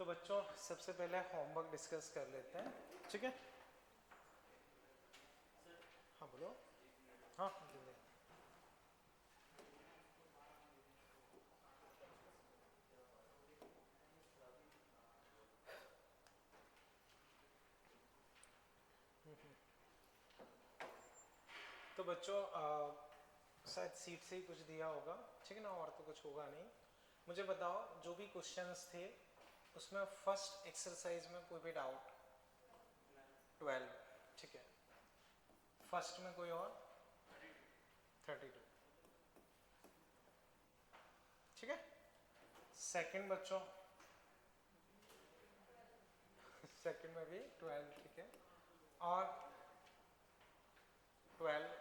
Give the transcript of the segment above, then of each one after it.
तो बच्चों सबसे पहले होमवर्क डिस्कस कर लेते हैं, ठीक है? हाँ बोलो। हाँ जल्दी। तो बच्चों शायद सीट से ही कुछ दिया होगा, ठीक है ना? और तो कुछ होगा नहीं। मुझे बताओ जो भी क्वेश्चंस थे उसमें फर्स्ट एक्सरसाइज में कोई भी डाउट? 12, ठीक है। फर्स्ट में कोई और? 32, ठीक है। सेकंड बच्चों, सेकंड में भी 12, ठीक है। और 12,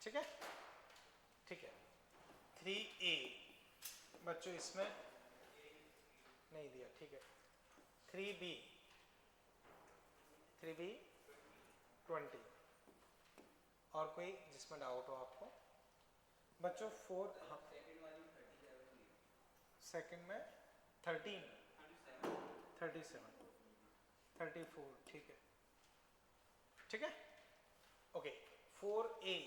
ठीक है, ठीक है। 3A बच्चों इसमें नहीं दिया, ठीक है। 3B, 3B 20। और कोई जिसमें डाउट हो आपको बच्चों? 4, हाँ सेकंड में 13, 37, 34, ठीक है, ठीक है, ओके। 4A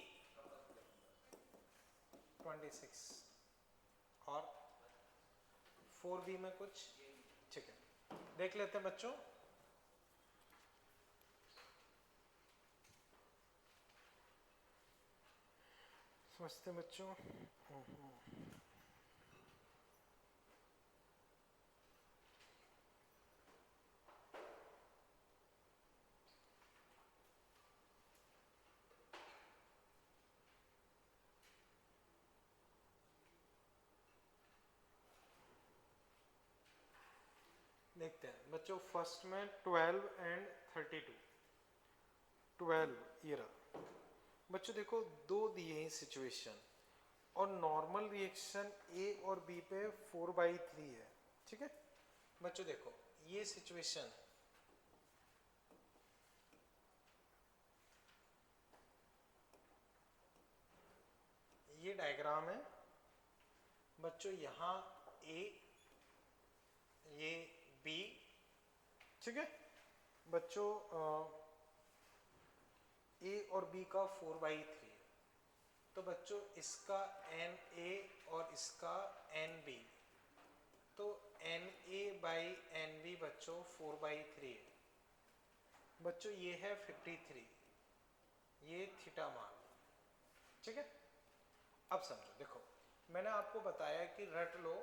26 और 4B में कुछ, ठीक है। देख लेते हैं बच्चों। समझते बच्चों? देखते हैं बच्चों। फर्स्ट में 12 एंड 32, 12 ये रहा बच्चों। देखो दो दिए हैं सिचुएशन और नॉर्मल रिएक्शन ए और बी पे 4/3 है, ठीक है बच्चों। देखो ये सिचुएशन, ये डायग्राम है बच्चों। यहाँ ए, ये बी, ठीक है बच्चों। ए और बी का 4/3 है, तो बच्चों इसका एन ए और इसका एन बी, तो n a by n b बच्चों 4/3 है बच्चों। ये है 53, ये थीटा मान, ठीक है। अब समझो, देखो मैंने आपको बताया कि रट लो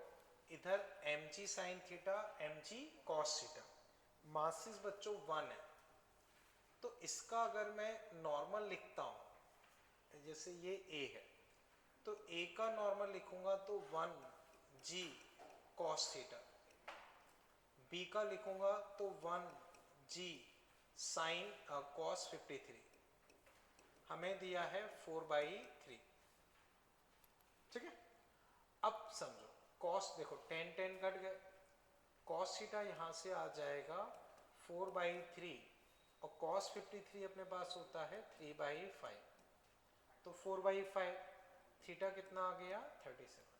इधर mg sine theta, mg cos theta. Masses बच्चों 1 है, तो इसका अगर मैं नॉर्मल लिखता हूं, जैसे ये a है तो a का नॉर्मल लिखूंगा तो 1g कॉस थीटा, b का लिखूंगा तो 1g साइन कॉस 53। हमें दिया है 4/3, ठीक है। अब समझो कॉस, देखो टेन टेन कट गए, कॉस थीटा यहां से आ जाएगा 4/3 और कॉस 53 अपने पास होता है 3/5, तो 4/5 थीटा कितना आ गया? 37।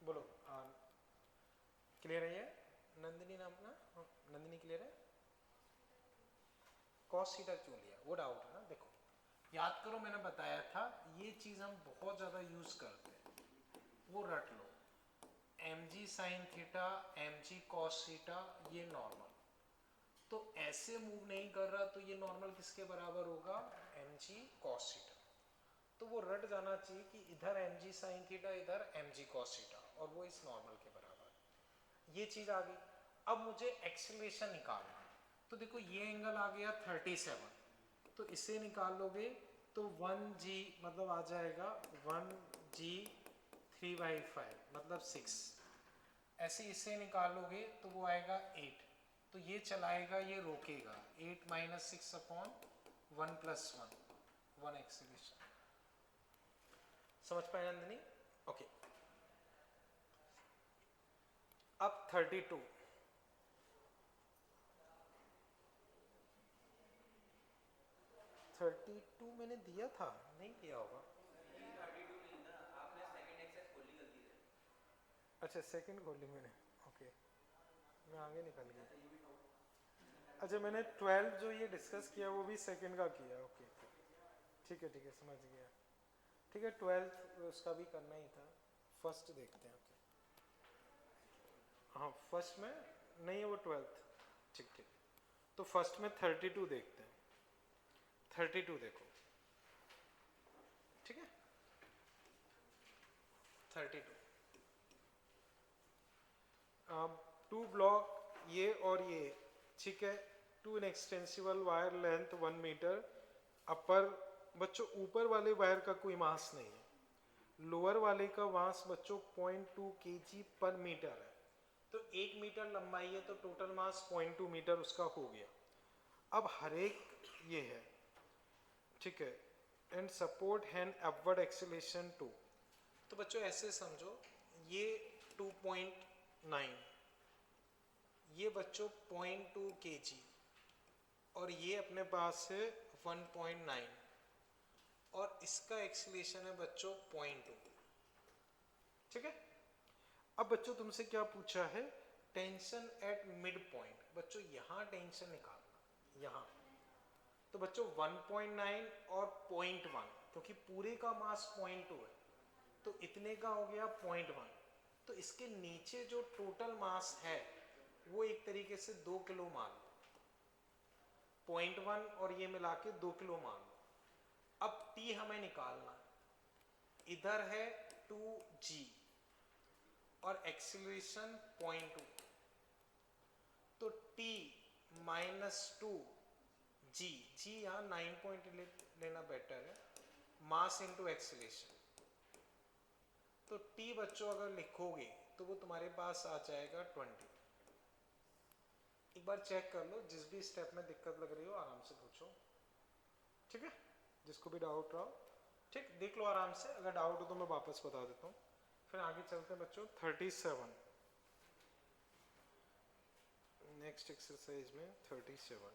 बोलो क्लियर है ये? नंदिनी नाम ना, नंदिनी क्लियर है? कॉस थीटा क्यों लिया वो डाउट है ना। देखो याद करो मैंने बताया था ये चीज हम बहुत ज्यादा यूज करते हैं, वो रट लो। mg sine theta, mg cos theta, ये नॉर्मल तो ऐसे मूव नहीं कर रहा, तो ये नॉर्मल किसके बराबर होगा? mg cos theta. तो वो रट जाना चाहिए कि इधर mg साइन थीटा, इधर mg कॉस थीटा, और वो इस नॉर्मल के बराबर। ये चीज आ गई। अब मुझे एक्सेलरेशन निकालना है, तो देखो ये एंगल आ गया 37, तो इसे निकाल लोगे तो 1g मतलब आ जाएगा 1g 3/5 मतलब 6। ऐसे इसे निकालोगे तो वो आएगा 8, तो ये चलाएगा, ये रोकेगा। 8 - 6/1 + 1 एक्सेलरेशन। समझ पाए नंदिनी? ओके। अब 32, 32 मैंने दिया था, नहीं दिया होगा। अच्छा सेकंड खोली मैंने, ओके, मैं आगे निकल गया। अच्छा, मैंने 12 जो ये डिस्कस किया वो भी सेकंड का किया। ओके, ठीक है, समझ गया। ठीक है, 12th उसका भी करना ही था। फर्स्ट देखते हैं। ओके, हाँ फर्स्ट में नहीं है वो 12th। ठीक, तो फर्स्ट में 32 देखते हैं। 32 देखो, ठीक है। 32 टू ब्लॉक ये और ये, ठीक है। Two inextensible wire length 1 metre. Upper बच्चों ऊपर वाले वायर का कोई मास नहीं है, लोअर वाले का मास बच्चों 0.2 kg पर मीटर है। तो 1 मीटर लंबाई है तो टोटल मास 0.2 मीटर उसका हो गया। अब हर एक ये है, ठीक है। And support hand upward acceleration 2। तो बच्चों ऐसे समझो, ये 2.9, ये बच्चों 0.2 kg और ये अपने पास है 1.9 और इसका एक्सीलरेशन है बच्चों 0.2, ठीक है। अब बच्चों तुमसे क्या पूछा है, टेंशन एट मिड पॉइंट। बच्चों यहाँ टेंशन निकालना, यहाँ। तो बच्चों 1.9 और 0.1, क्योंकि पूरे का मास 0.2 है तो इतने का हो गया 0.1। तो इसके नीचे जो टोटल मास है वो एक तरीके से 2 किलो मान लो, 0.1 और ये मिला के 2 किलो मान लो। अब T हमें निकालना, इधर है 2g और एक्सीलरेशन 0.2, तो T माइनस 2g, जी यहाँ 9 पॉइंट लेना बेटर है, मास इंटू एक्सीलरेशन। तो T बच्चों अगर लिखोगे तो वो तुम्हारे पास आ जाएगा 20। एक बार चेक कर लो, जिस भी स्टेप में दिक्कत लग रही हो आराम से पूछो, ठीक है। जिसको भी डाउट रहा हो, ठीक, देख लो आराम से। अगर डाउट हो तो मैं वापस बता देता हूँ। फिर आगे चलते हैं बच्चों 37, नेक्स्ट एक्सरसाइज में 37।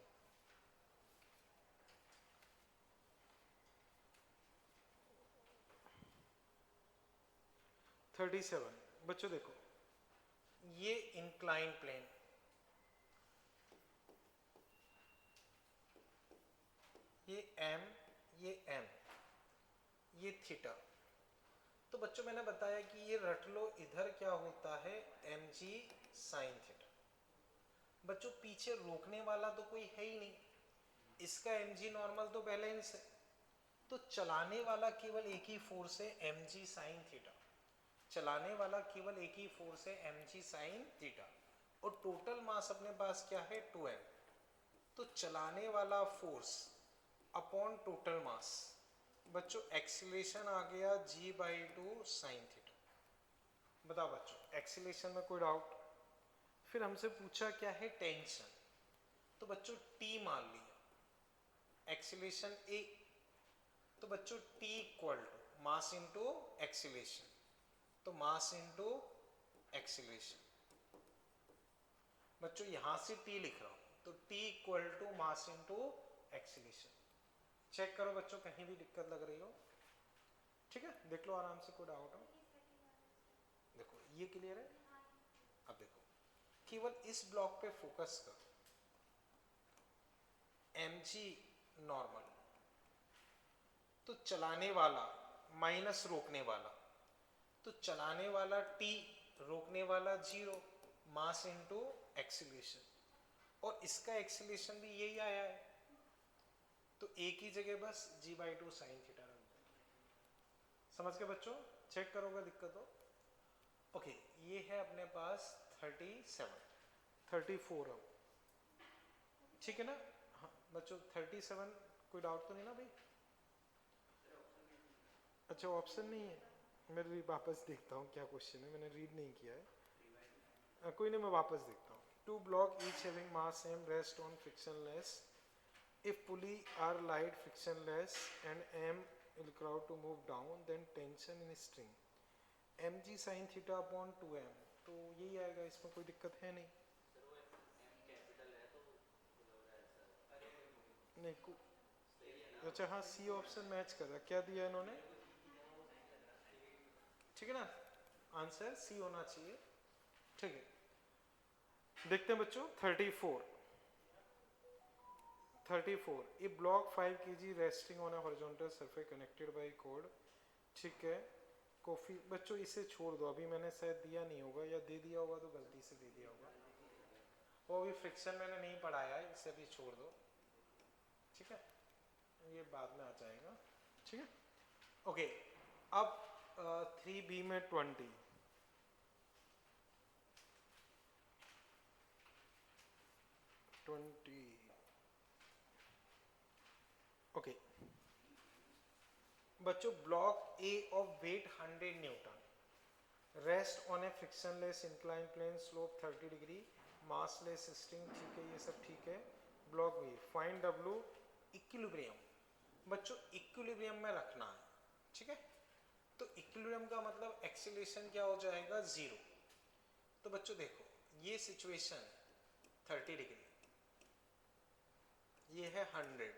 बच्चों देखो, ये इंक्लाइन प्लेन, ये M, ये M, ये थीटा। तो बच्चों मैंने बताया कि ये रट लो, इधर क्या होता है mg साइन थीटा। बच्चों पीछे रोकने वाला तो कोई है ही नहीं, इसका mg नॉर्मल तो बैलेंस है, तो चलाने वाला केवल एक ही फोर्स है mg साइन थीटा। चलाने वाला केवल एक ही फोर्स है mg साइन थीटा, और टोटल मास अपने पास क्या है 2m। तो चलाने वाला फोर्स अपॉन टोटल मास, बच्चों एक्सीलरेशन आ गया g/2 साइन थीटा। बताओ बच्चों, एक्सीलरेशन में कोई डाउट? फिर हमसे पूछा क्या है टेंशन, तो बच्चों T मान लिया, एक्सीलरेशन A, तो बच्चों T equal to mass into acceleration, तो मास इंटू एक्सीलरेशन। बच्चों यहां से T लिख रहा हूं, तो T equal to mass into acceleration. Check करो बच्चों, कहीं भी दिक्कत लग रही हो, ठीक है, देख लो आराम से, कोई डाउट हो। देखो ये क्लियर है। अब देखो, केवल इस ब्लॉक पे फोकस करो, mg नॉर्मल, तो चलाने वाला माइनस रोकने वाला, तो चलाने वाला T, रोकने वाला 0, मास इंटू एक्सीलरेशन, और इसका एक्सीलरेशन भी यही आया है, तो एक ही जगह बस g/2 साइन थीटा रख दो। समझ के बच्चों, चेक करोगे दिक्कत हो। ओके, ये है अपने पास 37, 34 अब, ठीक है ना। हाँ बच्चों 37, कोई डाउट तो नहीं ना भाई? अच्छा ऑप्शन नहीं है, मैं वापस देखता हूँ क्या क्वेश्चन है, मैंने रीड नहीं किया है। कोई नहीं, मैं वापस देखता हूँ। Two block each having mass m rest on frictionless, if pulley are light frictionless and m will crowd to move down, then tension in string mg sin theta upon 2m, तो यही आएगा, इसमें कोई दिक्कत है नहीं। नहीं अच्छा हाँ, सी ऑप्शन मैच कर रहा, क्या दिया इन्होंने, ठीक है ना, आंसर सी होना चाहिए, ठीक है। देखते हैं बच्चों 34 a block 5 kg resting on a horizontal surface connected by cord. ठीक है, कॉफी बच्चों इसे छोड़ दो, अभी मैंने शायद दिया नहीं होगा या दे दिया होगा तो गलती से दे दिया होगा, वो अभी फ्रिक्शन मैंने नहीं पढ़ाया है, इसे भी छोड़ दो। ठीक है, ये बाद में आ जाएगा। ठीक है, ओके। अब 3B में 20 ओके बच्चों, block A of weight 100 newton, rest on a frictionless incline plane, slope 30 degree, massless string. ठीक है, ये सब ठीक है। Block B, find W, equilibrium. बच्चों इक्विलिब्रियम में रखना है। ठीक है, तो इक्विलिब्रियम का मतलब एक्सीलरेशन क्या हो जाएगा, 0। तो बच्चों देखो, ये सिचुएशन 30 डिग्री, ये है 100,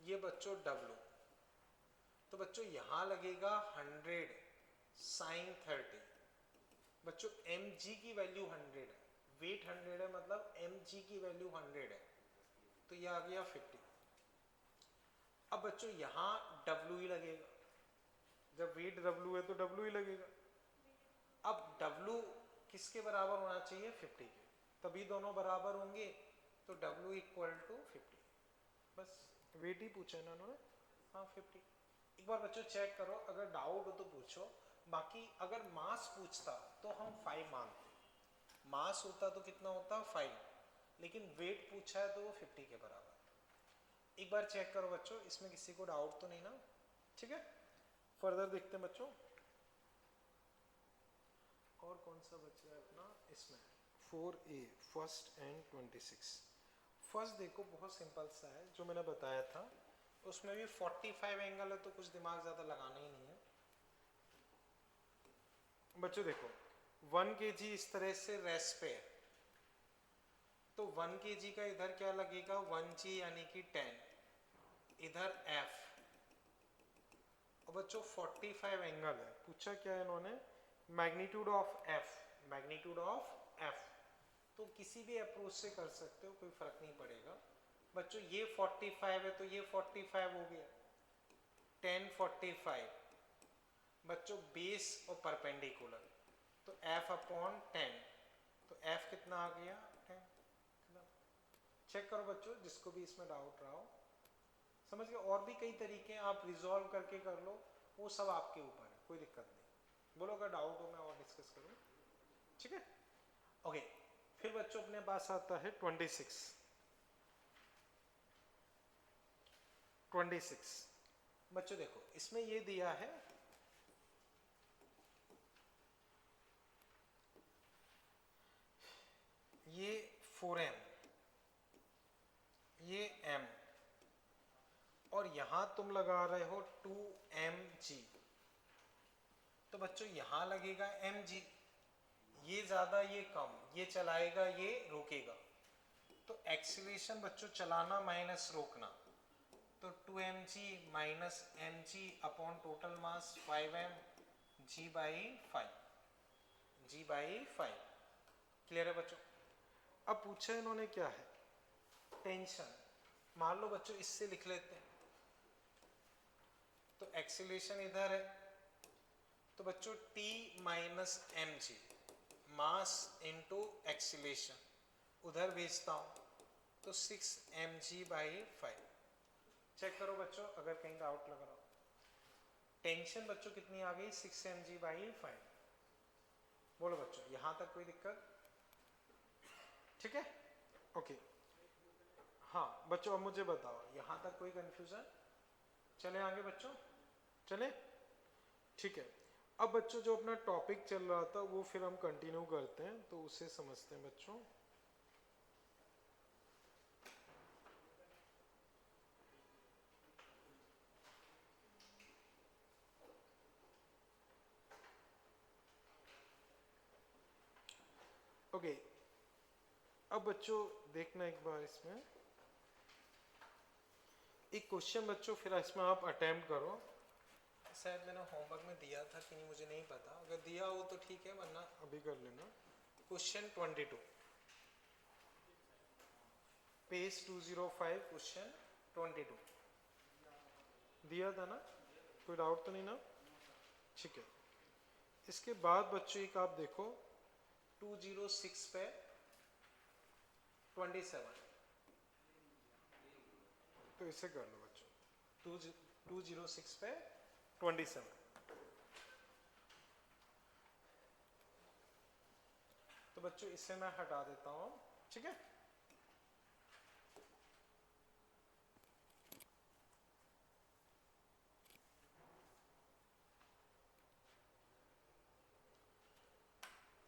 ये बच्चों W, तो बच्चों यहां लगेगा 100 साइन 30। बच्चों mg की वैल्यू 100 है, वेट 100 है, मतलब mg की वैल्यू 100 है, तो ये आ गया 50। अब बच्चों यहां W ही लगेगा, जब वेट W है तो W ही लगेगा। अब W किसके बराबर होना चाहिए, 50 के, तभी दोनों बराबर होंगे, तो W इक्वल टू 50। बस वेट ही पूछा ना उन्होंने, हाँ 50। एक बार बच्चों चेक करो, अगर डाउट हो तो पूछो, बाकी अगर मास पूछता तो हम 5 मानते, मास होता तो कितना होता 5, लेकिन वेट पूछा है तो वो 50 के बराबर। एक बार चेक करो बच्चों, इसमें किसी को डाउट तो नहीं ना। ठीक है, फर्दर देखते हैं बच्चों, और कौन सा बच्चा है अपना इसमें 4A फर्स्ट एंड 26। फर्स्ट देखो बहुत सिंपल सा है, जो मैंने बताया था, उसमें भी 45 एंगल है, तो कुछ दिमाग ज्यादा लगाना ही नहीं है। बच्चों देखो 1 kg इस तरह से रेस्ट पे है, तो 1 kg का इधर क्या लगेगा 1g यानी कि 10, इधर F। और बच्चों 45 एंगल है, पूछा क्या है इन्होंने, magnitude of F, magnitude of F, तो किसी भी अप्रोच से कर सकते हो, कोई फर्क नहीं पड़ेगा। बच्चों ये 45 है तो ये 45 हो गया, 10 45। बच्चों बेस और परपेंडिकुलर, तो F अपॉन 10, तो F कितना आ गया 10। चेक करो बच्चों, जिसको भी इसमें डाउट रहा हो, समझ गए। और भी कई तरीके हैं, आप रिजॉल्व करके कर लो, वो सब आपके ऊपर है, कोई दिक्कत नहीं। बोलो अगर डाउट हो मैं और डिस्कस करूँ। ठीक है, ओके। फिर बच्चों अपने पास आता है 26। बच्चों देखो इसमें ये दिया है, ये 4m, ये m, और यहां तुम लगा रहे हो 2mg, तो बच्चों यहां लगेगा mg, ये ज्यादा ये कम, ये चलाएगा ये रोकेगा, तो एक्सीलरेशन बच्चों चलाना माइनस रोकना, तो 2mg minus mg upon total mass 5m g by 5। Clear है बच्चों। अब पूछा इन्होंने क्या है, टेंशन। मान लो बच्चों इससे लिख लेते हैं, तो एक्सीलरेशन इधर है, तो बच्चों t minus mg, mass into acceleration, उधर भेजता हूं, तो 6mg बाई 5। चेक करो बच्चों अगर कहीं डाउट लग रहा हो। टेंशन बच्चों कितनी आ गई 6mg बाई 5। बोलो बच्चों यहां तक कोई दिक्कत। ठीक है, ओके। हाँ बच्चों अब मुझे बताओ यहां तक कोई कंफ्यूजन, चले आगे बच्चों, चले। ठीक है, अब बच्चों जो अपना टॉपिक चल रहा था वो फिर हम कंटिन्यू करते हैं, तो उसे समझते हैं बच्चों। ओके, अब बच्चों देखना एक बार इसमें एक क्वेश्चन बच्चों, फिर इसमें आप अटेम्प्ट करो। शायद मैंने होमवर्क में दिया था कि नहीं मुझे नहीं पता, अगर दिया हो तो ठीक है, वरना अभी कर लेना। क्वेश्चन 22 पेज 205 क्वेश्चन 22 दिया था ना, कोई डाउट तो नहीं ना? ठीक है। इसके बाद बच्चों एक आप देखो 206 पे 27, तो इसे कर लो बच्चों 206 पे 27। तो बच्चों इसे मैं हटा देता हूं, ठीक है।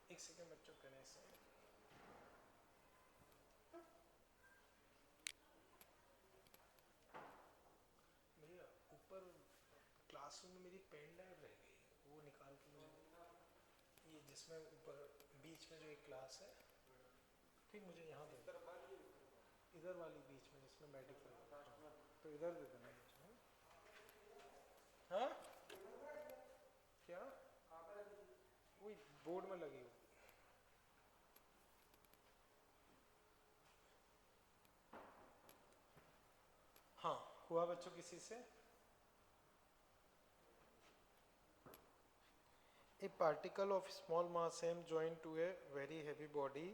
एक सेकेंड बच्चों करने से भैया ऊपर क्लासरूम में मेरी पेन ड्राइव रह गई है, वो निकाल के ये जिसमें ऊपर बीच में जो एक क्लास है, ठीक, मुझे यहाँ दे इधर वाली बीच में जिसमें मेडिकल, तो इधर दे देना मुझे। हाँ क्या वही बोर्ड में लगी हुई। हाँ हुआ बच्चों किसी से? A particle of small mass m joined to a very heavy body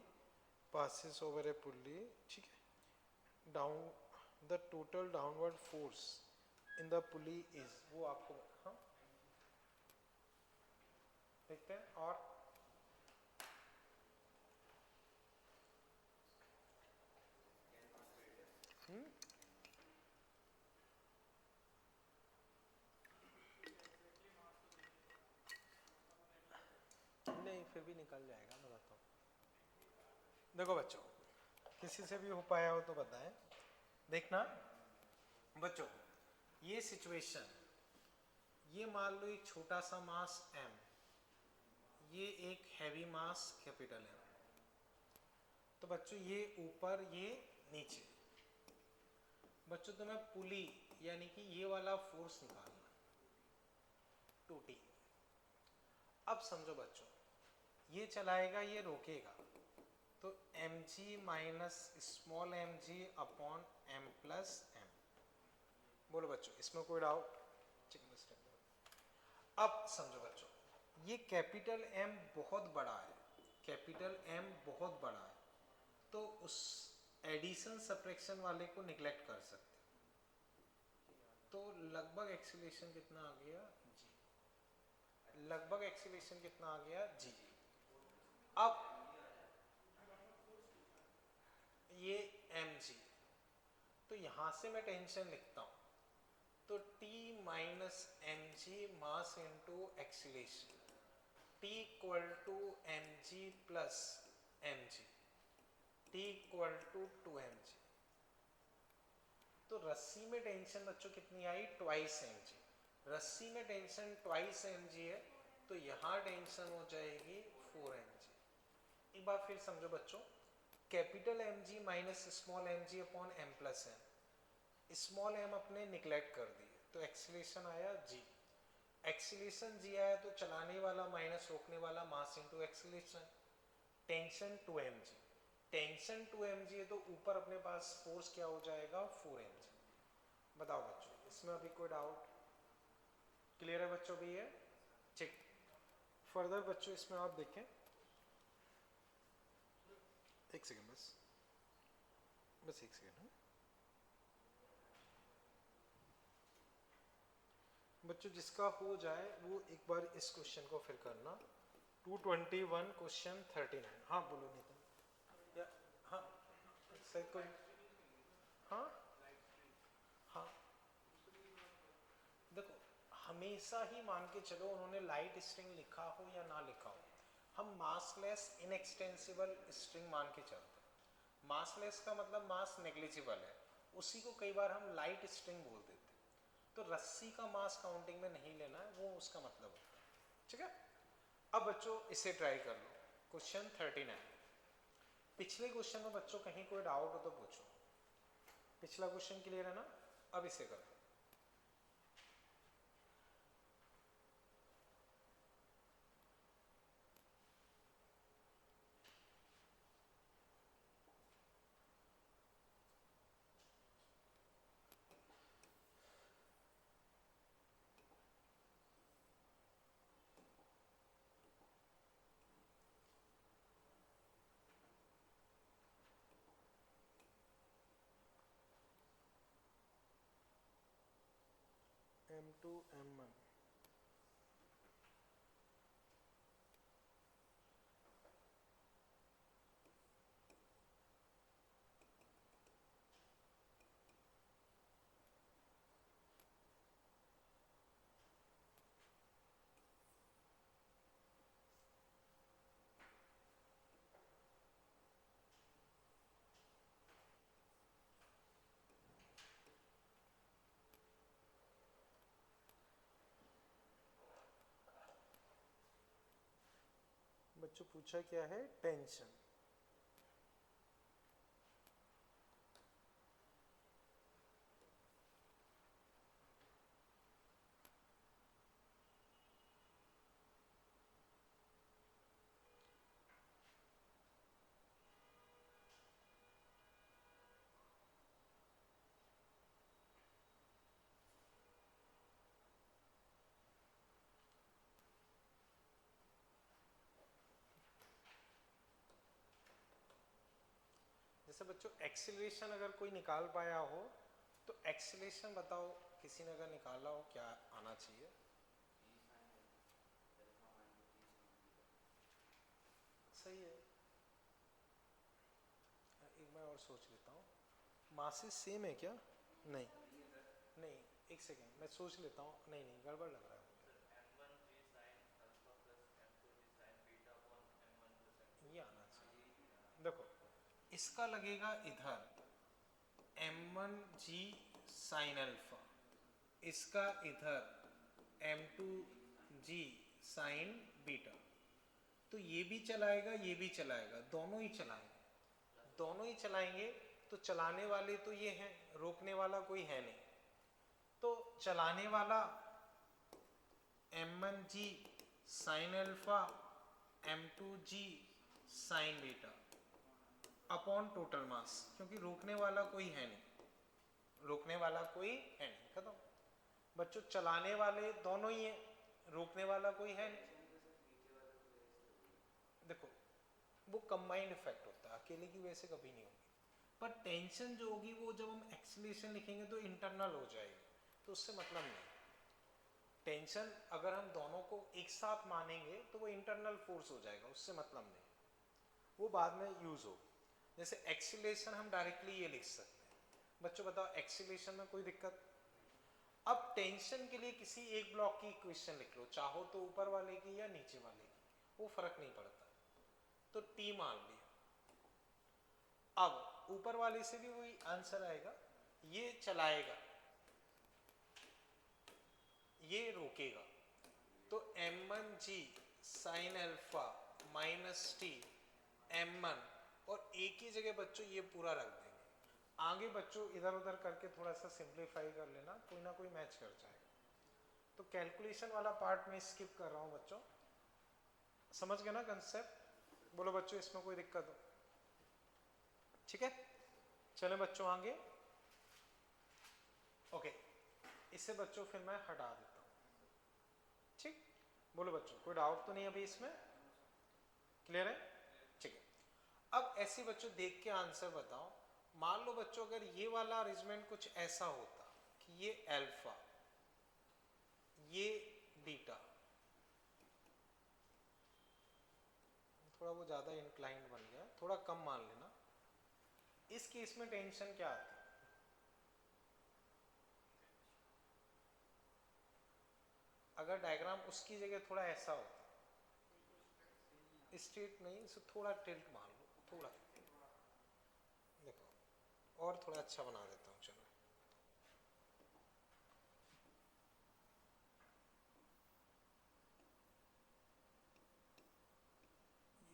passes over a pulley, ठीक है, down the total downward force in the pulley is, वो आपको हाँ देखते हैं। और नहीं फिर भी निकल जाएगा, मैं बताता हूँ। देखो बच्चों किसी से भी हो पाया हो तो बताएं। देखना बच्चों, ये सिचुएशन, ये मान लो एक छोटा सा मास m, ये एक हैवी मास कैपिटल M, तो बच्चों ये ऊपर ये नीचे। बच्चों तुम्हें पुली यानी कि ये वाला फोर्स निकालना 2T। अब समझो बच्चों, ये चलाएगा ये रोकेगा, तो mg minus small mg upon m plus m। बोलो बच्चों इसमें कोई डाउट? अब समझो बच्चों, ये कैपिटल M बहुत बड़ा है, कैपिटल M बहुत बड़ा है, तो उस एडिशन सब्ट्रैक्शन वाले को निगलेक्ट कर सकते। तो लगभग एक्सीलरेशन कितना आ गया जी, लगभग एक्सीलरेशन कितना आ गया जी। अब ये mg, तो यहां से मैं टेंशन लिखता हूं, तो T minus mg mass into acceleration, T equal to mg plus mg, T equal to 2mg। तो रस्सी में टेंशन बच्चों कितनी आई? Twice mg। रस्सी में टेंशन ट्वाइस mg है, तो यहाँ टेंशन हो जाएगी 4mg। एक बार फिर समझो बच्चों, capital mg minus small mg upon m plus m, small m अपने निगलेक्ट कर दिए, तो एक्सीलरेशन आया g। एक्सीलरेशन g आया तो चलाने वाला माइनस रोकने वाला मास into acceleration, tension 2mg, tension 2mg है तो ऊपर अपने पास फोर्स क्या हो जाएगा? 4mg। बताओ बच्चों इसमें अभी कोई डाउट? क्लियर है बच्चों? भी है ठीक। फर्दर बच्चों इसमें आप देखें, एक सेकेंड बस एक सेकेंड। बच्चों जिसका हो जाए वो एक बार इस क्वेश्चन को फिर करना, 221 क्वेश्चन 39। हाँ बोलो नितिन। या हाँ सर कोई, हाँ हाँ देखो हमेशा ही मान के चलो उन्होंने लाइट स्ट्रिंग लिखा हो या ना लिखा हो, हम मासलेस इनएक्सटेंसिबल स्ट्रिंग मान के चलते हैं। मासलेस का मतलब मास नेग्लिजिबल है, उसी को कई बार हम लाइट स्ट्रिंग बोल देते हैं। तो रस्सी का मास काउंटिंग में नहीं लेना है, वो उसका मतलब होता है, ठीक है। अब बच्चों इसे ट्राई कर लो, क्वेश्चन 39। पिछले क्वेश्चन में बच्चों कहीं कोई डाउट हो तो पूछो, पिछला क्वेश्चन क्लियर है ना? अब इसे करो। m2 m1 बच्चों पूछा क्या है, टेंशन। जैसे बच्चों एक्सीलरेशन अगर कोई निकाल पाया हो तो एक्सीलरेशन बताओ, किसी ने अगर निकाला हो क्या आना चाहिए? सही है। एक बार और सोच लेता हूँ, मासेस सेम है क्या? नहीं नहीं, एक सेकेंड मैं सोच लेता हूँ। नहीं नहीं, गड़बड़ लग रहा है ये आना चाहिए। देखो इसका लगेगा इधर m1g साइन अल्फा, इसका इधर m2g साइन बीटा। तो ये भी चलाएगा ये भी चलाएगा, दोनों ही चलाएंगे, दोनों ही चलाएंगे। तो चलाने वाले तो ये हैं, रोकने वाला कोई है नहीं। तो चलाने वाला m1g sine alpha m2g sign beta upon total mass, क्योंकि रोकने वाला कोई है नहीं, रोकने वाला कोई है नहीं, खत्म। बच्चों चलाने वाले दोनों ही हैं, रोकने वाला कोई है नहीं। देखो वो कंबाइंड इफेक्ट होता है, अकेले की वजह से कभी नहीं होगी। पर टेंशन जो होगी वो जब हम एक्सीलरेशन लिखेंगे तो इंटरनल हो जाएगी, तो उससे मतलब नहीं। टेंशन अगर हम दोनों को एक साथ मानेंगे तो वो इंटरनल फोर्स हो जाएगा, उससे मतलब नहीं, वो बाद में यूज होगी। जैसे एक्सीलरेशन हम डायरेक्टली ये लिख सकते हैं। बच्चों बताओ एक्सीलरेशन में कोई दिक्कत? अब टेंशन के लिए किसी एक ब्लॉक की इक्वेशन लिख लो, चाहो तो ऊपर वाले की या नीचे वाले की, वो फर्क नहीं पड़ता। तो टी मान लिया। अब ऊपर वाले से भी वही आंसर आएगा, ये चलाएगा ये रोकेगा। तो m1g sine alpha minus T m1, और एक ही जगह बच्चों ये पूरा रख देंगे। आगे बच्चों इधर उधर करके थोड़ा सा सिंप्लीफाई कर लेना, कोई ना कोई मैच कर जाएगा। तो कैलकुलेशन वाला पार्ट में स्किप कर रहा हूं बच्चों, समझ गए ना कंसेप्ट? बोलो बच्चों इसमें कोई दिक्कत हो? ठीक है, चले बच्चों आगे। ओके, इसे बच्चों फिर मैं हटा देता हूं। ठीक, बोलो बच्चों कोई डाउट तो नहीं अभी इसमें? क्लियर है? ठीक है। अब ऐसे बच्चों देख के आंसर बताओ। मान लो बच्चों अगर ये वाला अरेंजमेंट कुछ ऐसा होता कि ये अल्फा ये बीटा, थोड़ा वो ज्यादा इंक्लाइंड बन गया, थोड़ा कम मान लेना। इस केस में टेंशन क्या आती? अगर डायग्राम उसकी जगह थोड़ा ऐसा होता, स्ट्रेट नहीं, इसे थोड़ा टिल्ट मान लो, थोड़ा देखो, और थोड़ा अच्छा बना देता हूँ। चलो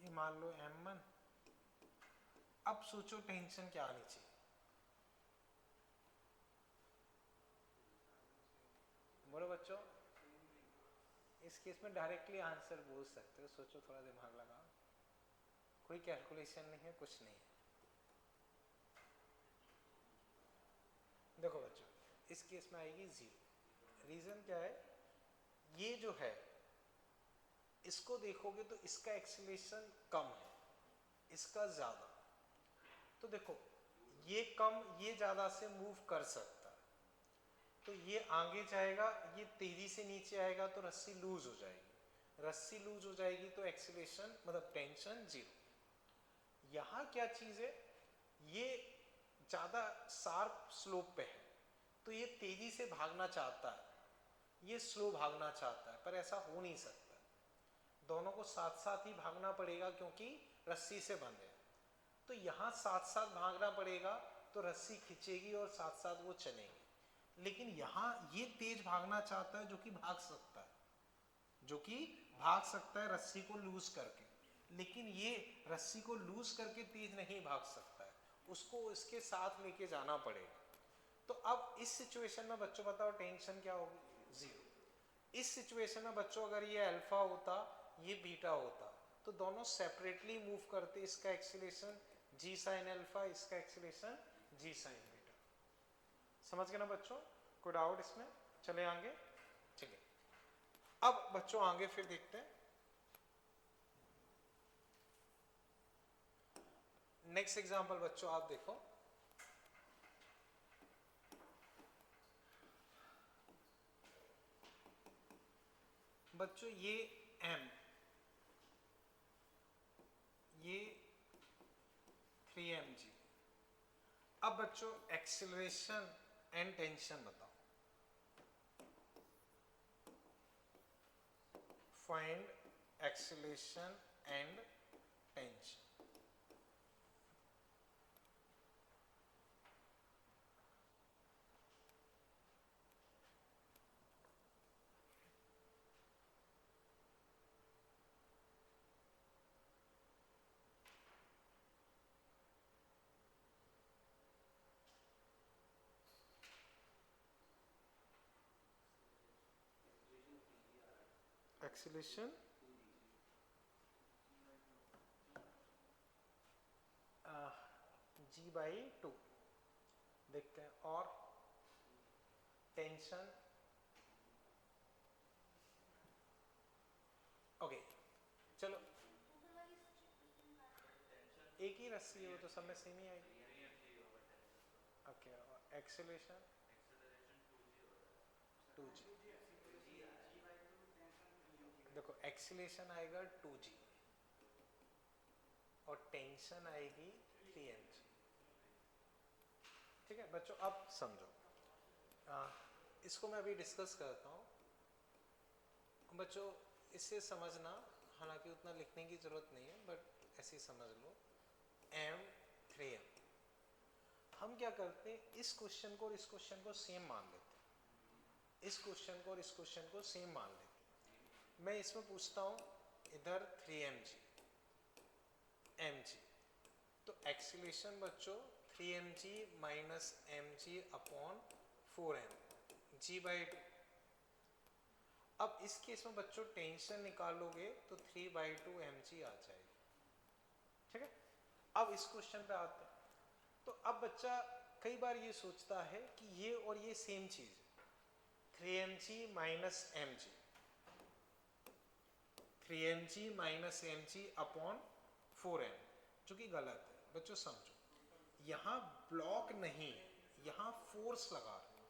ये मान लो m1। अब सोचो टेंशन क्या आनी चाहिए? बोलो बच्चों, इस केस में डायरेक्टली आंसर बोल सकते हो, सोचो थोड़ा दिमाग लगाओ, कोई कैलकुलेशन नहीं है, कुछ नहीं है। देखो बच्चों इस केस में आएगी जीरो। रीजन क्या है? ये जो है इसको देखोगे तो इसका एक्सीलरेशन कम है, इसका ज्यादा। तो देखो ये कम ये ज्यादा से मूव कर सकता है, तो ये आगे जाएगा, ये तेजी से नीचे आएगा तो रस्सी लूज हो जाएगी, रस्सी लूज हो जाएगी तो एक्सीलरेशन मतलब टेंशन जीरो। यहाँ क्या चीज है, ये ज्यादा शार्प स्लोप पे है तो ये तेजी से भागना चाहता है, ये स्लो भागना चाहता है, पर ऐसा हो नहीं सकता, दोनों को साथ साथ ही भागना पड़ेगा क्योंकि रस्सी से बंधे। तो यहाँ साथ साथ भागना पड़ेगा तो रस्सी खिंचेगी और साथ साथ वो चलेंगे। लेकिन यहाँ ये तेज भागना चाहता है जो कि भाग सकता है, जो कि भाग सकता है रस्सी को लूज करके, लेकिन ये रस्सी को लूज करके तेज नहीं भाग सकता है, उसको इसके साथ लेके जाना पड़ेगा। तो अब इस सिचुएशन में बच्चों बताओ टेंशन क्या होगी, जीरो। इस सिचुएशन में बच्चों अगर ये अल्फा होता ये बीटा होता तो दोनों सेपरेटली मूव करते, इसका एक्सीलरेशन जी साइन अल्फा, इसका एक्सीलरेशन जी साइन बीटा। समझ गए ना बच्चों, कोई डाउट इसमें? चले आगे, ठीक है। अब बच्चों आगे फिर देखते हैं नेक्स्ट एग्जांपल। बच्चों आप देखो, बच्चों ये m, ये 3mg। अब बच्चों एक्सीलरेशन एंड टेंशन बताओ, find acceleration and tension. Acceleration g/2 देखते हैं, और टेंशन ओके चलो एक ही रस्सी हो तो सब में सेम ही आएगी। ओके, एक्सीलरेशन 2g, देखो एक्सीलरेशन आएगा 2g और टेंशन आएगी 3mg। ठीक है बच्चों, अब समझो, इसको मैं अभी डिस्कस करता हूँ। बच्चों इससे समझना, हालांकि उतना लिखने की जरूरत नहीं है बट ऐसे ही समझ लो, m 3m। हम क्या करते हैं, इस क्वेश्चन को और इस क्वेश्चन को सेम मान लेते हैं, इस क्वेश्चन को और इस क्वेश्चन को सेम मान लेते हैं। मैं इसमें पूछता हूँ इधर 3mg mg, तो एक्सीलरेशन बच्चों 3mg minus mg upon 4m g/2। अब इस केस में बच्चों टेंशन निकालोगे तो 3/2 mg आ जाएगी। ठीक है, अब इस क्वेश्चन पे आते हैं। तो अब बच्चा कई बार ये सोचता है कि ये और ये सेम चीज है, 3mg minus mg, 3mg minus mg upon 4m, जो कि गलत है। बच्चों समझो, यहाँ ब्लॉक नहीं है, यहाँ फोर्स लगा रहे हैं,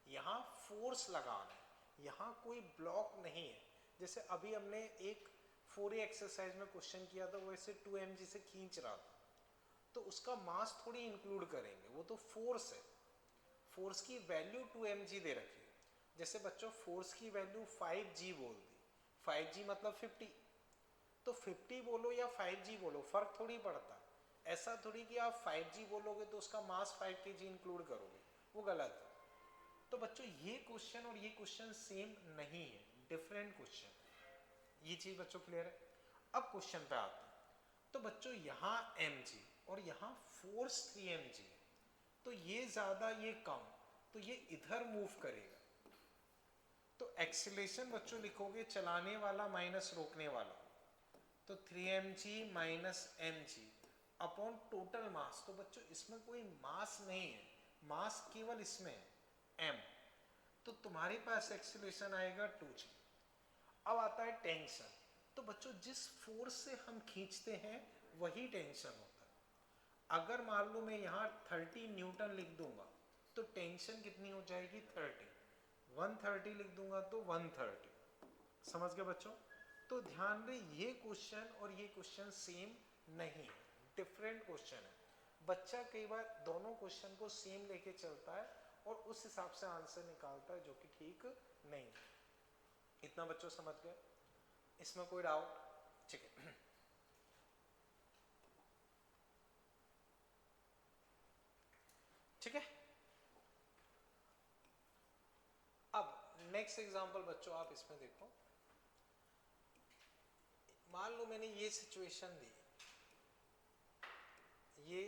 यहाँ फोर्स लगा रहे हैं, यहाँ कोई ब्लॉक नहीं है। जैसे अभी हमने एक 4A एक्सरसाइज में क्वेश्चन किया था, वो ऐसे 2mg से खींच रहा था, तो उसका मास थोड़ी इंक्लूड करेंगे, वो तो फोर्स है, फोर्स की वैल्यू 2mg दे रखी है। जैसे बच्चों फोर्स की वैल्यू 5g बोल दी, 5g मतलब 50, तो 50 बोलो या 5g बोलो फर्क थोड़ी पड़ता। ऐसा थोड़ी कि आप 5g बोलोगे तो उसका मास 5 kg इंक्लूड करोगे, वो गलत है। तो बच्चों ये क्वेश्चन और ये क्वेश्चन सेम नहीं है, डिफरेंट क्वेश्चन, ये चीज बच्चों क्लियर है। अब क्वेश्चन पे आते हैं। तो बच्चों यहाँ mg और यहाँ फोर्स 3mg, तो ये ज्यादा ये कम, तो ये इधर मूव करेगा। तो एक्सीलरेशन बच्चों लिखोगे चलाने वाला माइनस रोकने वाला, तो 3mg minus mg upon total mass. तो बच्चों इसमें कोई मास नहीं है, मास केवल इसमें है m, तो तुम्हारे पास एक्सीलरेशन आएगा 2g। अब आता है टेंशन। तो बच्चों जिस फोर्स से हम खींचते हैं वही टेंशन होता है। अगर मान लो मैं यहाँ 30 न्यूटन लिख दूंगा तो तो टेंशन कितनी हो जाएगी 30, 130 लिख दूंगा तो 130। समझ गए बच्चों? तो ध्यान रहे ये क्वेश्चन और ये क्वेश्चन सेम नहीं है, डिफरेंट क्वेश्चन है। बच्चा कई बार दोनों क्वेश्चन को सेम लेके चलता है और उस हिसाब से आंसर निकालता है, जो कि ठीक नहीं है। इतना बच्चों समझ गए? इसमें कोई डाउट? ठीक है। ठीक है, अब नेक्स्ट एग्जांपल बच्चों आप इसमें देखो। मान लो मैंने ये सिचुएशन दी, ये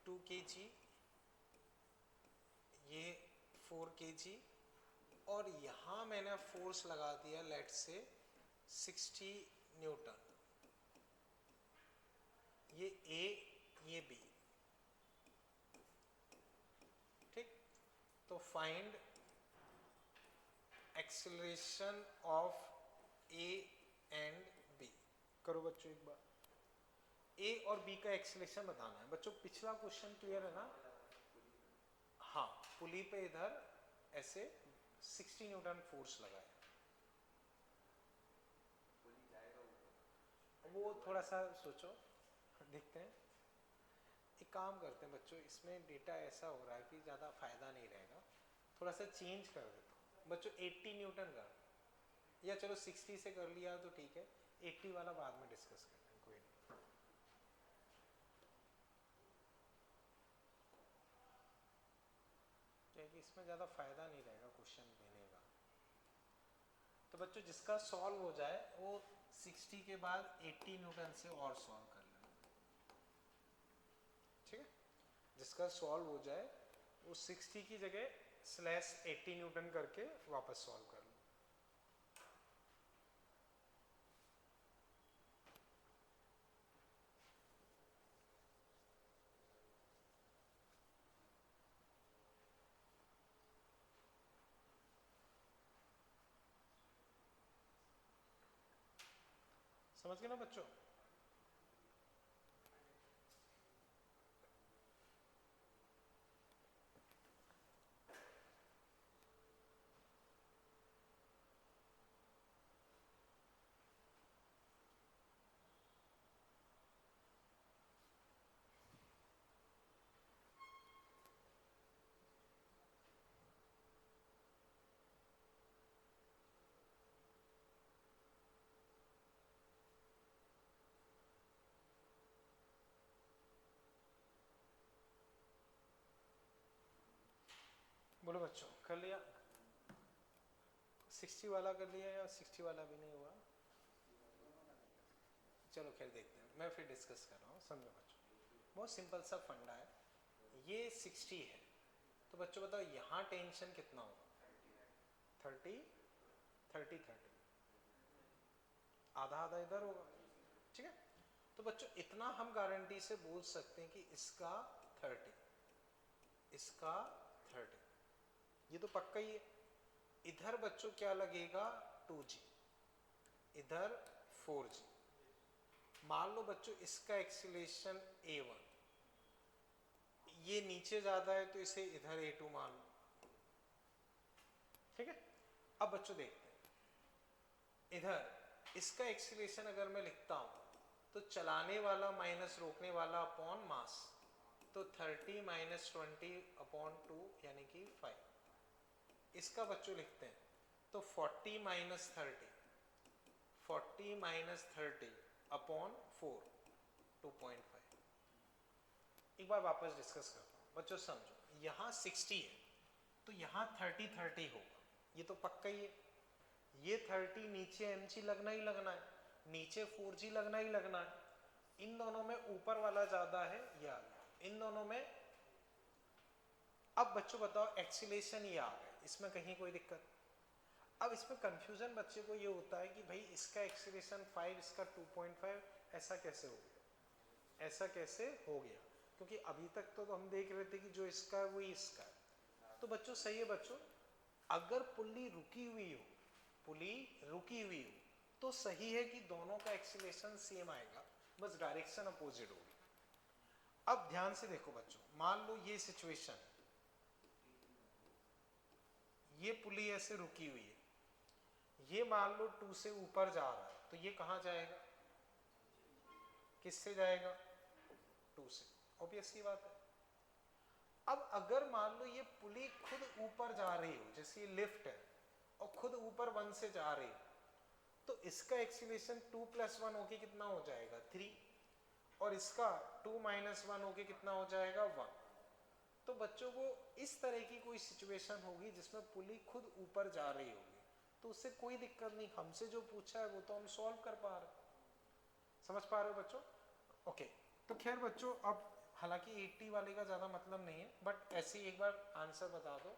2 kg, ये 4 kg, और यहां मैंने फोर्स लगा दिया लेट से 60 न्यूटन। ये A, ये B। ठीक, तो find acceleration of A and B। करो बच्चों एक बार, A और B का एक्सेलरेशन बताना है। बच्चों पिछला क्वेश्चन क्लियर है ना? हाँ, पुली पे इधर ऐसे 60 न्यूटन फोर्स लगाया, वो थोड़ा सा सोचो, देखते हैं। एक काम करते हैं बच्चों, इसमें डेटा ऐसा हो रहा है कि ज़्यादा फायदा नहीं रहेगा, थोड़ा सा चेंज कर देता हूँ बच्चों। 80 न्यूटन का, या चलो 60 से कर लिया तो ठीक है, 80 वाला बाद में डिस्कस करते हैं, कोई नहीं। क्योंकि इसमें ज़्यादा फायदा नहीं रहेगा क्वेश्चन देने का। तो बच्चों जिसका सॉल्व हो जाए वो 60 के बाद 80 न्यूटन से और सॉल्व कर लेना। ठीक है, जिसका सॉल्व हो जाए वो 60 की जगह स्लैश 80 न्यूटन करके वापस सॉल्व कर लो। समझ गए ना बच्चों? बोलो बच्चों, कर लिया? 60 वाला कर लिया या 60 वाला भी नहीं हुआ? चलो खैर देखते हैं, मैं फिर डिस्कस कर रहा हूँ। समझो बच्चों, बहुत सिंपल सा फंडा है। ये 60 है, तो बच्चों बताओ यहाँ टेंशन कितना होगा? 30, 30, 30, आधा आधा इधर होगा। ठीक है, तो बच्चों इतना हम गारंटी से बोल सकते हैं कि इसका 30, इसका 30, ये तो पक्का ही है। इधर बच्चों क्या लगेगा? 2g, इधर 4g। मान लो बच्चों इसका एक्सीलरेशन a1, ये नीचे ज्यादा है तो इसे इधर a2 मान लो। ठीक है, अब बच्चों देखते हैं, इधर इसका एक्सीलरेशन अगर मैं लिखता हूं तो चलाने वाला माइनस रोकने वाला अपॉन मास, तो 30 माइनस 20 अपॉन 2 यानी कि 5। इसका बच्चों लिखते हैं तो 40 माइनस 30, 40 माइनस 30 अपॉन 4, 2.5। एक बार वापस डिस्कस करता हूँ बच्चों, समझो यहाँ 60 है तो यहाँ 30, 30 होगा, ये तो पक्का ही है। ये 30 नीचे mg लगना ही लगना है, नीचे 4g लगना ही लगना है। इन दोनों में ऊपर वाला ज्यादा है या इन दोनों में? अब बच्चों बताओ एक्सीलरेशन ये आ गया, इसमें कहीं कोई दिक्कत? अब इसमें कंफ्यूजन बच्चे को ये होता है कि भाई इसका एक्सीलरेशन 5, इसका 2.5, ऐसा कैसे हो गया, ऐसा कैसे हो गया? क्योंकि अभी तक तो हम देख रहे थे कि जो इसका है वही इसका है। तो बच्चों सही है बच्चों, अगर पुल्ली रुकी हुई हो, पुली रुकी हुई हो तो सही है कि दोनों का एक्सीलरेशन सेम आएगा, बस डायरेक्शन अपोजिट होगी। अब ध्यान से देखो बच्चों, मान लो ये सिचुएशन, ये पुली ऐसे रुकी हुई है, ये मान लो 2 से ऊपर जा रहा है, तो ये कहाँ जाएगा, किससे जाएगा, 2 से, ऑब्वियस सी बात है। अब अगर मान लो ये पुली खुद ऊपर जा रही हो, जैसे ये लिफ्ट है और खुद ऊपर 1 से जा रही हो, तो इसका एक्सीलरेशन 2 + 1 होके कितना हो जाएगा, 3, और इसका 2 - 1 होके कितना हो जाएगा, 1। तो बच्चों को इस तरह की कोई सिचुएशन होगी जिसमें पुली खुद ऊपर जा रही होगी, तो उससे कोई दिक्कत नहीं, हमसे जो पूछा है वो तो हम सॉल्व कर पा रहे, समझ पा रहे हो बच्चों। ओके, तो खैर बच्चों, अब हालांकि 80 वाले का ज़्यादा मतलब नहीं है, बट ऐसे ही एक बार आंसर बता दो,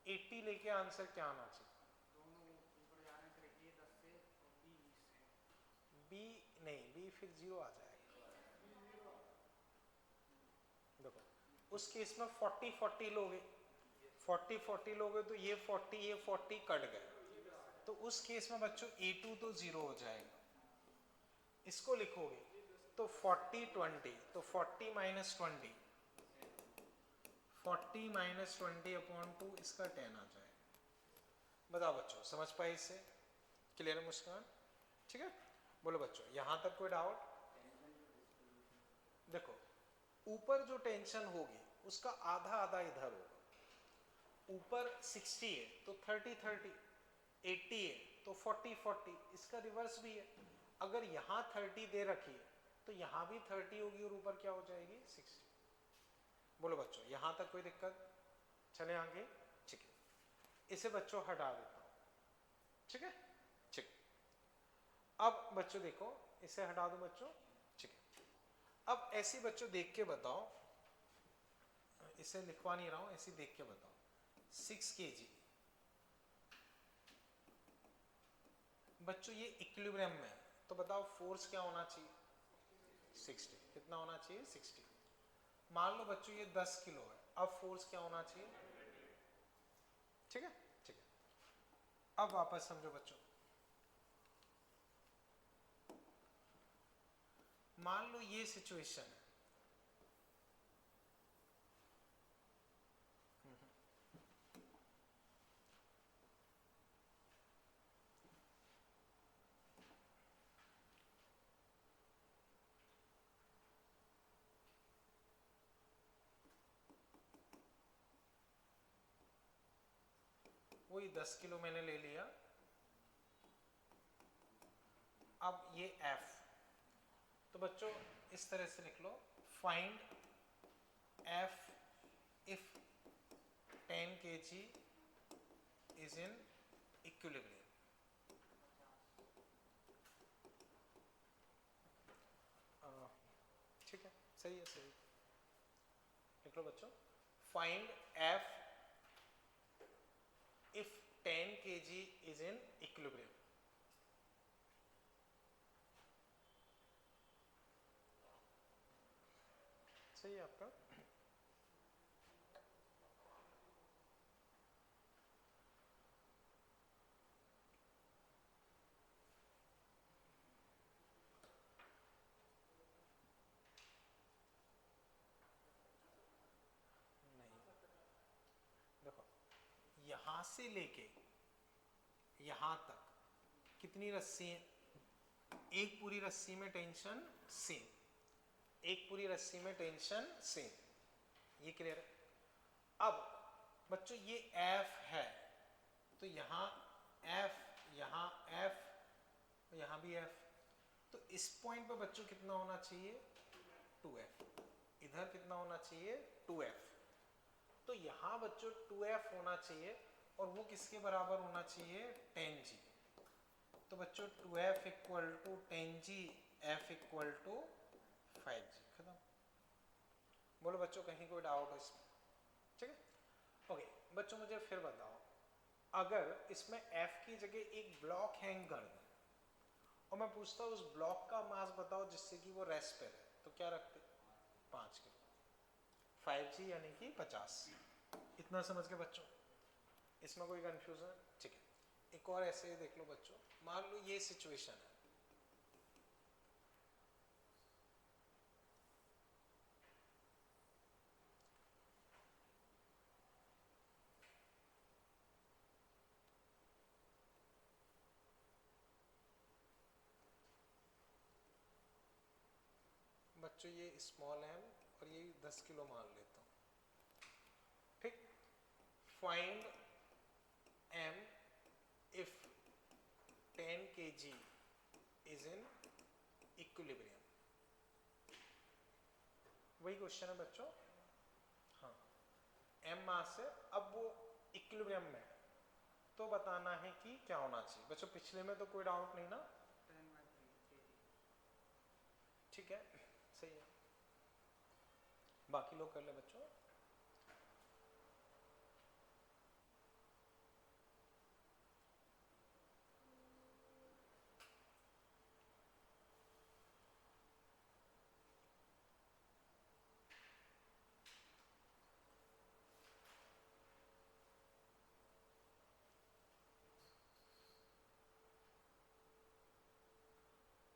80 लेके आंसर क्या आना चाहिए, बी नहीं, बी फिर 0 आ जाएगा। देखो उस केस में 40-40 लोगे, 40-40 लोगे तो ये 40 कट गए, तो उस केस में बच्चों A2 तो 0 हो जाएगा। इसको लिखोगे तो 40-20, तो 40 - 20, 40 - 20/2, इसका 10 आ जाएगा। बताओ बच्चों, समझ पाए इससे, क्लियर है मुस्कान, ठीक है। बोलो बच्चों, यहां तक कोई डाउट। देखो ऊपर जो टेंशन होगी उसका आधा आधा इधर होगा, ऊपर 60 है तो 30-30, 80 है तो 40-40, इसका रिवर्स भी है। अगर यहाँ 30 दे रखी है तो यहाँ भी 30 होगी और ऊपर क्या हो जाएगी, 60। बोलो बच्चों, यहाँ तक कोई दिक्कत, चले आगे, ठीक है। इसे बच्चों हटा देता हूँ, ठीक है, ठीक। अब बच्चों देखो, इसे हटा दो बच्चों, ठीक है। अब ऐसे बच्चों देख के बताओ, इसे लिखवा नहीं रहा हूं, ऐसे देख के बताओ, 6 kg बच्चों ये इक्विलिब्रियम में है, तो बताओ फोर्स क्या होना चाहिए, 60, कितना होना चाहिए, 60। मान लो बच्चों ये 10 किलो है, अब फोर्स क्या होना चाहिए, ठीक है, ठीक है। अब वापस समझो बच्चों, मान लो ये सिचुएशन है, वही 10 किलो मैंने ले लिया। अब ये F, तो बच्चों इस तरह से लिख लो, find F if 10 kg is in equilibrium। ठीक है, सही है, सही, लिख लो बच्चों, find F if 10 kg is in equilibrium। सही है आपका। यहां से लेके यहां तक कितनी रस्सी है, एक पूरी रस्सी में टेंशन सेम, एक पूरी रस्सी में टेंशन सेम, ये क्लियर है। अब बच्चों ये F है, तो यहाँ F, यहाँ F, यहाँ भी F, तो इस पॉइंट पर बच्चों कितना होना चाहिए, 2F, इधर कितना होना चाहिए, 2F, तो यहाँ बच्चों 2F होना चाहिए, और वो किसके बराबर होना चाहिए, 10G। तो बच्चों 2F = 10G, F = 5G, खत्म। बोलो बच्चों, कहीं कोई डाउट हो इसमें, ठीक है। ओके बच्चों, मुझे फिर बताओ, अगर इसमें F की जगह एक ब्लॉक हैंग कर दें और मैं पूछता हूँ उस ब्लॉक का मास बताओ जिससे कि वो रेस्ट पे रहे, तो क्या रखते, 5 किलो, 5G यानी कि 50। इतना समझ के बच्चों, इसमें कोई कंफ्यूजन, ठीक है। एक और ऐसे ही देख लो बच्चों, मान लो ये सिचुएशन है, बच्चों ये स्मॉल m और ये 10 किलो मान लेता हूँ, ठीक। Find m if 10 kg is in equilibrium। वही क्वेश्चन है बच्चों, हाँ। m मास है, अब वो इक्विलिब्रियम में है, तो बताना है कि क्या होना चाहिए। बच्चों पिछले में तो कोई डाउट नहीं ना, ठीक है, सही है। बाकी लोग कर ले बच्चों।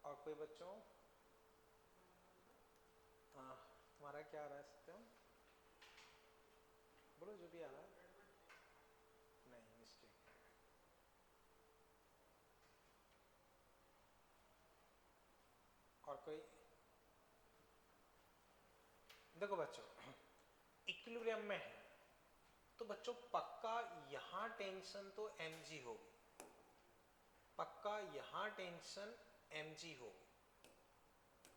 और कोई बच्चों? हाँ, तुम्हारा क्या आ रहा है सत्यम? बोलो जो भी आ रहा है। नहीं, मिस्टेक है। और कोई? देखो बच्चों, इक्विलिब्रियम में है तो बच्चों पक्का यहां टेंशन तो mg होगी, पक्का यहां टेंशन mg होगी,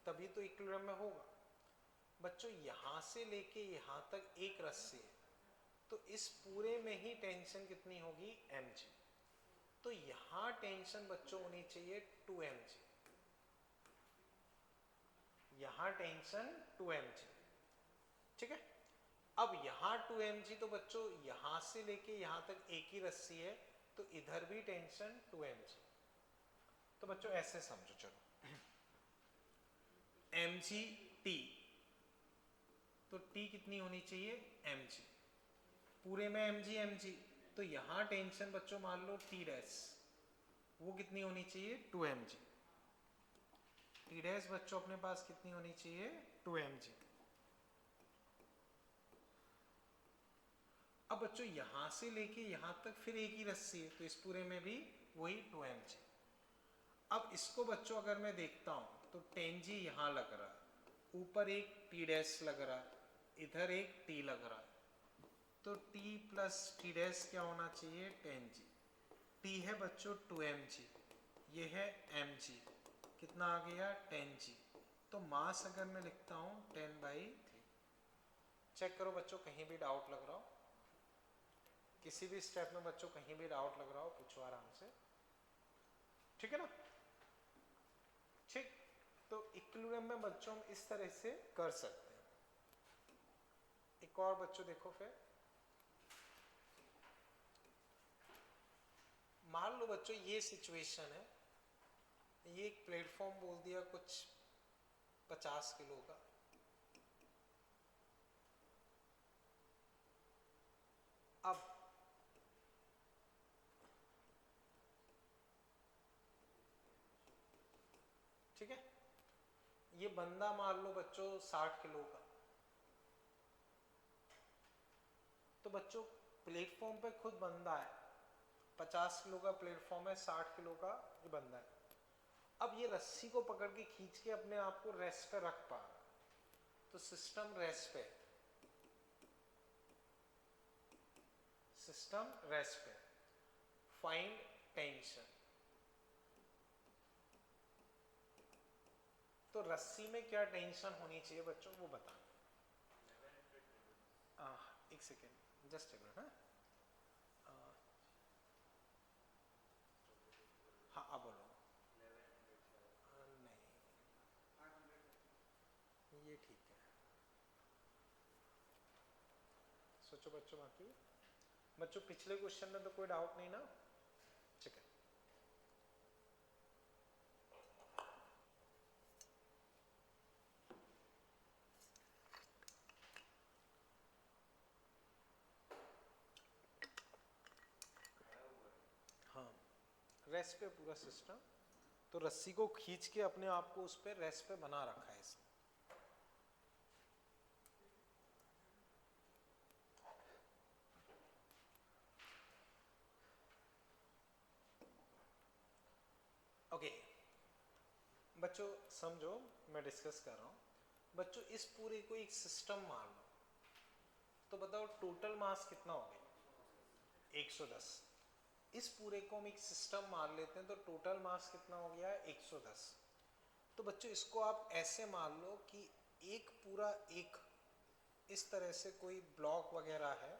तभी तो इक्विलिब्रियम में होगा। बच्चों यहां से लेके यहां तक एक रस्सी है, तो इस पूरे में ही टेंशन कितनी होगी? mg। तो यहां टेंशन बच्चों होनी चाहिए 2mg, यहां टेंशन 2mg, ठीक है। अब यहां 2mg, तो बच्चों यहां से लेके यहां तक एक ही रस्सी है, तो इधर भी टेंशन 2mg। तो बच्चों ऐसे समझो, चलो mg t, तो t कितनी होनी चाहिए? mg, पूरे में mg mg, तो यहां टेंशन बच्चों मान लो t डैश, वो कितनी होनी चाहिए? 2mg। t डैश बच्चों अपने पास कितनी होनी चाहिए? 2mg। अब बच्चों यहां से लेके यहां तक फिर एक ही रस्सी है, तो इस पूरे में भी वही 2mg। अब इसको बच्चों अगर मैं देखता हूं तो 10g यहां लग रहा है, ऊपर एक t डैश लग रहा है, इधर एक t लग रहा है, तो t प्लस t डैश क्या होना चाहिए? 10g। t है बच्चों 2mg, ये है mg, कितना आ गया? 10g। तो मास अगर मैं लिखता हूं 10/3। चेक करो बच्चों, कहीं भी डाउट लग रहा हो, किसी भी स्टेप में बच्चों कहीं भी डाउट लग रहा हो, पूछो आराम से, ठीक है ना? ठीक, तो इक्विलिब्रियम में बच्चों हम इस तरह से कर सकते हैं। एक और बच्चों देखो, फिर मान लो बच्चों ये सिचुएशन है, ये एक प्लेटफॉर्म बोल दिया कुछ 50 किलो का, अब ठीक है, ये बंदा मान लो बच्चों 60 किलो का, तो बच्चों प्लेटफॉर्म पे खुद बंदा है, 50 किलो का प्लेटफॉर्म है, 60 किलो का ये बंदा है। अब ये रस्सी को पकड़ के खींच के अपने आप को रेस्ट पे रख पा रहा, तो सिस्टम रेस्ट पे, सिस्टम रेस्ट पे। फाइंड टेंशन, तो रस्सी में क्या टेंशन होनी चाहिए बच्चों वो बताना। एक सेकेंड, जस्ट एक मिनट। हाँ अब बोलो। नहीं, ये ठीक है, सोचो बच्चों। बाकी बच्चों पिछले क्वेश्चन में तो कोई डाउट नहीं ना? ठीक है, हाँ, रेस्ट पे पूरा सिस्टम, तो रस्सी को खींच के अपने आप को उस पर रेस्ट पे बना रखा है इसने। ओके बच्चों समझो, मैं डिस्कस कर रहा हूँ। बच्चों इस पूरे को एक सिस्टम मान लो, तो बताओ टोटल मास कितना हो गया 110। इस पूरे को हम एक सिस्टम मान लेते हैं तो टोटल मास कितना हो गया 110। तो बच्चों इसको आप ऐसे मान लो कि एक पूरा एक इस तरह से कोई ब्लॉक वगैरह है,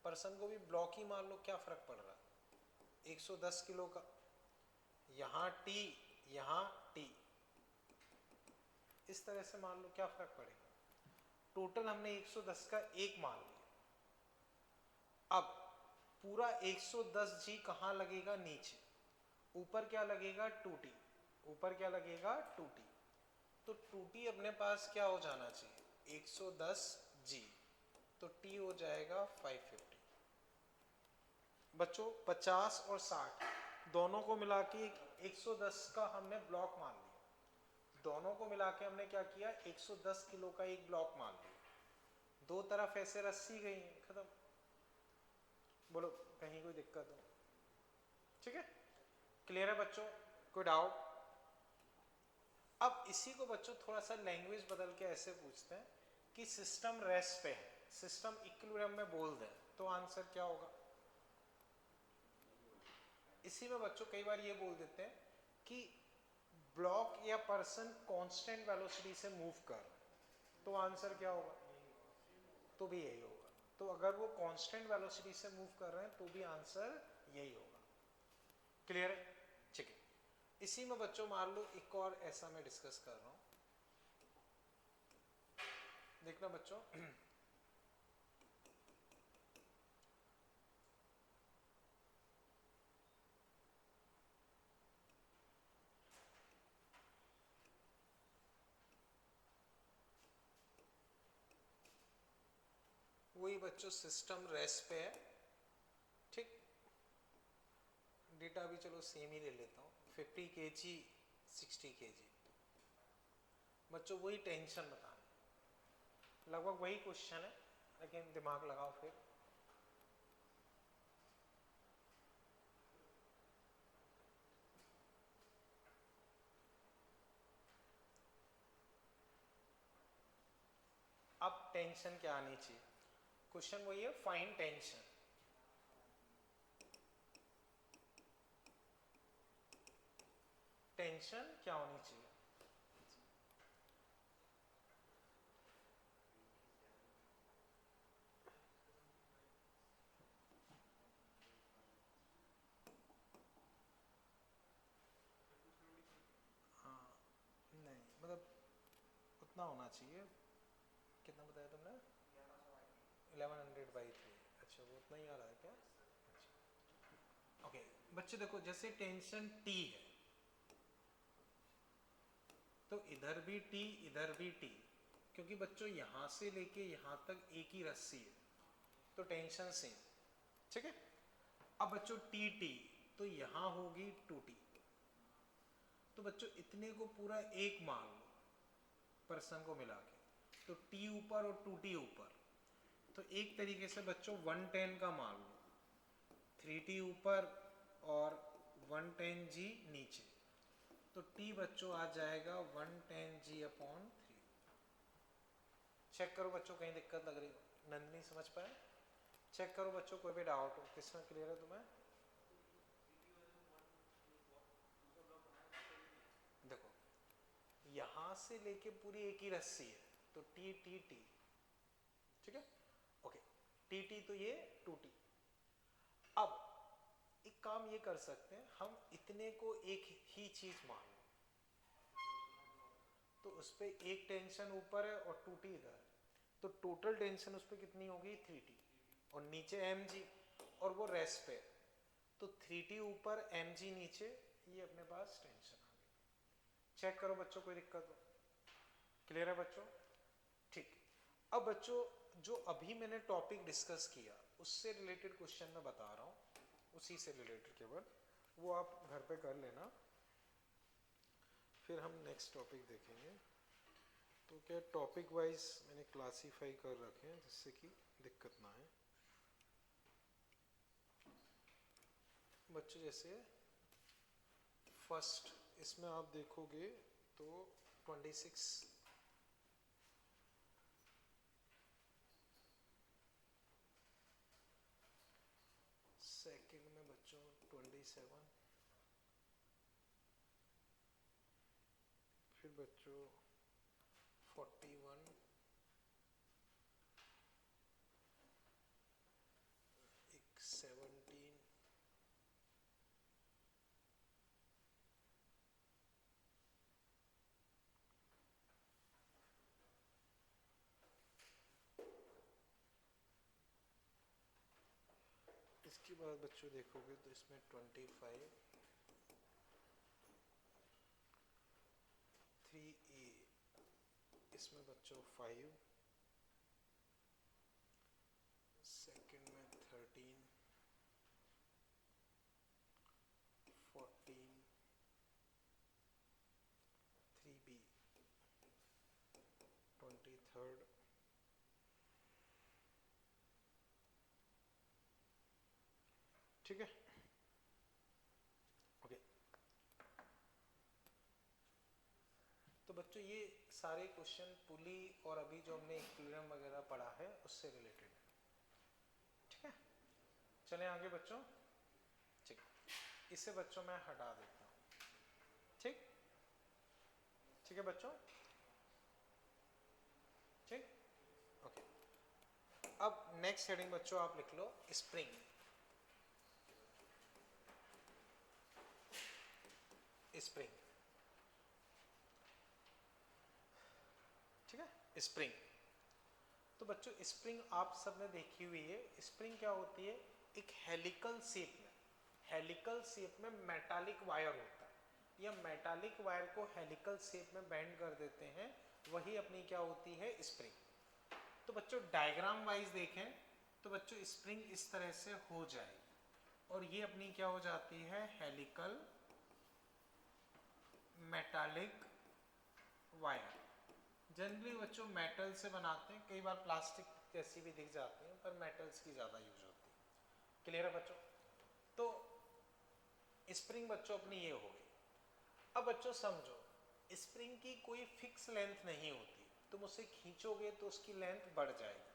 पर्सन को भी ब्लॉक ही मान लो, क्या फर्क पड़ रहा है 110 किलो का, यहाँ टी यहाँ टी, इस तरह से मान लो, क्या फर्क पड़ेगा। टोटल हमने 110 का एक मान लिया। अब पूरा 110 जी कहाँ लगेगा नीचे, ऊपर क्या लगेगा 2t, ऊपर क्या लगेगा 2t। तो 2t अपने पास क्या हो जाना चाहिए 110 जी, तो t हो जाएगा 550। बच्चों 50 और 60 दोनों को मिला के 110 का हमने ब्लॉक मान लिया, दोनों को मिला के हमने क्या किया 110 किलो का एक ब्लॉक मान लिया। दो तरफ ऐसे रस्सी गई है, खत्म। बोलो कहीं कोई दिक्कत हो? ठीक है, क्लियर है बच्चों, कोई डाउट? अब इसी को बच्चों थोड़ा सा लैंग्वेज बदल के ऐसे पूछते हैं कि सिस्टम रेस्ट पे है, सिस्टम इक्विलिब्रियम में बोल दें तो आंसर क्या होगा। इसी में बच्चों कई बार ये बोल देते हैं कि ब्लॉक या पर्सन कांस्टेंट वेलोसिटी से मूव कर, तो आंसर क्या होगा, तो भी यही होगा। तो अगर वो कांस्टेंट वेलोसिटी से मूव कर रहे हैं तो भी आंसर यही होगा। क्लियर है? ठीक है, इसी में बच्चों मान लो एक और ऐसा मैं डिस्कस कर रहा हूं, देखना बच्चों वही बच्चों सिस्टम रेस्ट पे है, ठीक। डेटा भी चलो सेम ही ले लेता हूँ, 50 kg 60 kg। बच्चों वही टेंशन बताना, लगभग वही क्वेश्चन है, लेकिन दिमाग लगाओ फिर। अब टेंशन क्या आनी चाहिए, क्वेश्चन वही है, फाइंड टेंशन। टेंशन क्या होनी चाहिए, हाँ नहीं मतलब उतना होना चाहिए, कितना बताया तुमने 1100/3। अच्छा वो उतना ही आ रहा है क्या? अच्छा ओके बच्चे देखो, जैसे टेंशन T है तो इधर भी T इधर भी T, क्योंकि बच्चों यहां से लेके यहां तक एक ही रस्सी है तो टेंशन सेम, ठीक है। अब बच्चों T तो यहां होगी 2T, तो बच्चों इतने को पूरा एक मान लो पर्सन को मिला के, तो T ऊपर और 2T ऊपर, तो एक तरीके से बच्चों 110 का मान लो, 3T ऊपर और 110G नीचे, तो T बच्चों आ जाएगा 110G/3। चेक करो बच्चों कहीं दिक्कत लग रही हो, नंदनी समझ पाए? चेक करो बच्चों कोई भी डाउट हो, किसमें क्लियर है तुम्हें? देखो यहां से लेके पूरी एक ही रस्सी है तो T T T, ठीक है ओके, T T तो ये 2T। अब एक काम ये कर सकते हैं, हम इतने को एक ही चीज मान लो, तो उस पर एक टेंशन ऊपर है और 2T इधर, तो टोटल टेंशन उस पर कितनी होगी 3T, और नीचे mg, और वो रेस्ट पे, तो 3T ऊपर mg नीचे, ये अपने पास टेंशन आ गई। चेक करो बच्चों कोई दिक्कत हो? क्लियर है बच्चों? ठीक। अब बच्चों जो अभी मैंने टॉपिक डिस्कस किया उससे रिलेटेड क्वेश्चन मैं बता रहा हूँ, उसी से रिलेटेड केवल, वो आप घर पे कर लेना, फिर हम नेक्स्ट टॉपिक देखेंगे। तो क्या टॉपिक वाइज मैंने क्लासीफाई कर रखे हैं जिससे कि दिक्कत ना आए। बच्चों जैसे फर्स्ट इसमें आप देखोगे तो 26, सेकंड में बच्चों 27, फिर बच्चों 41, एक 17, इसके बाद बच्चों देखोगे तो इसमें 25, 3A, इसमें बच्चों 5, सेकंड में 13, 14, 3B, 23rd, ठीक है। ओके, तो बच्चों ये सारे क्वेश्चन पुली और अभी जो हमने इक्विलिब्रियम वगैरह पढ़ा है उससे रिलेटेड है, ठीक है। चलें आगे बच्चों, ठीक, इसे बच्चों मैं हटा देता हूँ, ठीक, ठीक है बच्चों, ठीक, ओके। अब नेक्स्ट हेडिंग बच्चों आप लिख लो स्प्रिंग, स्प्रिंग, ठीक है, स्प्रिंग। तो बच्चों स्प्रिंग आप सबने देखी हुई है। स्प्रिंग क्या होती है? एक हेलिकल शेप में, हेलिकल शेप में मेटालिक वायर होता है। यह मेटालिक वायर को हेलिकल शेप में बेंड कर देते हैं, वही अपनी क्या होती है? स्प्रिंग। तो बच्चों डायग्राम वाइज देखें तो बच्चों स्प्रिंग इस तरह से हो जाएगी और ये अपनी क्या हो जाती है? Helical metallic wire. जनरली बच्चों मेटल से बनाते हैं, कई बार प्लास्टिक जैसी भी दिख जाती है, पर मेटल्स की ज़्यादा यूज होती है। क्लियर है बच्चों? तो स्प्रिंग बच्चों अपनी ये हो गई। अब बच्चों समझो, स्प्रिंग की कोई फिक्स लेंथ नहीं होती। तुम उसे खींचोगे तो उसकी लेंथ बढ़ जाएगी,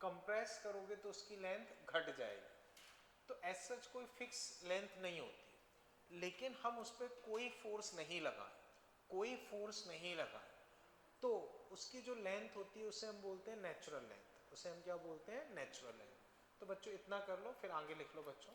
कंप्रेस करोगे तो उसकी लेंथ घट जाएगी। तो एज सच कोई फिक्स लेंथ नहीं होती, लेकिन हम उस पर कोई फोर्स नहीं लगाए, कोई फोर्स नहीं लगाए तो उसकी जो लेंथ होती है उसे हम बोलते हैं नेचुरल लेंथ। उसे हम क्या बोलते हैं? Natural length. तो बच्चों इतना कर लो, फिर आगे लिख लो बच्चों।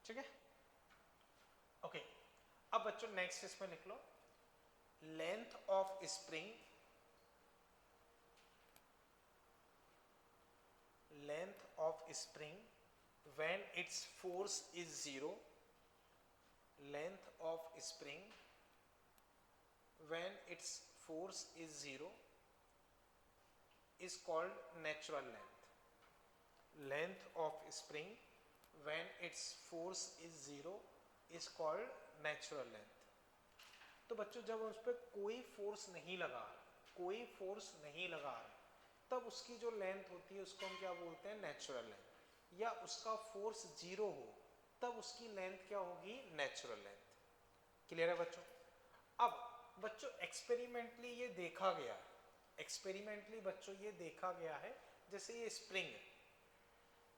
ठीक है, ओके। अब बच्चों नेक्स्ट इसमें लिख लो length of spring, length of spring when its force is 0, length of spring when its force is 0 is called natural length. Length of spring when its force is 0 is called natural length. तो बच्चों जब उस पर कोई force नहीं लगा, कोई force नहीं लगा, तब उसकी जो लेंथ होती है उसको हम क्या बोलते हैं? Natural length. या उसका फोर्स 0 हो तब उसकी लेंथ क्या होगी? Natural length. क्लियर है बच्चों? अब बच्चों एक्सपेरिमेंटली ये देखा गया है, एक्सपेरिमेंटली बच्चों ये देखा गया है, जैसे ये स्प्रिंग है,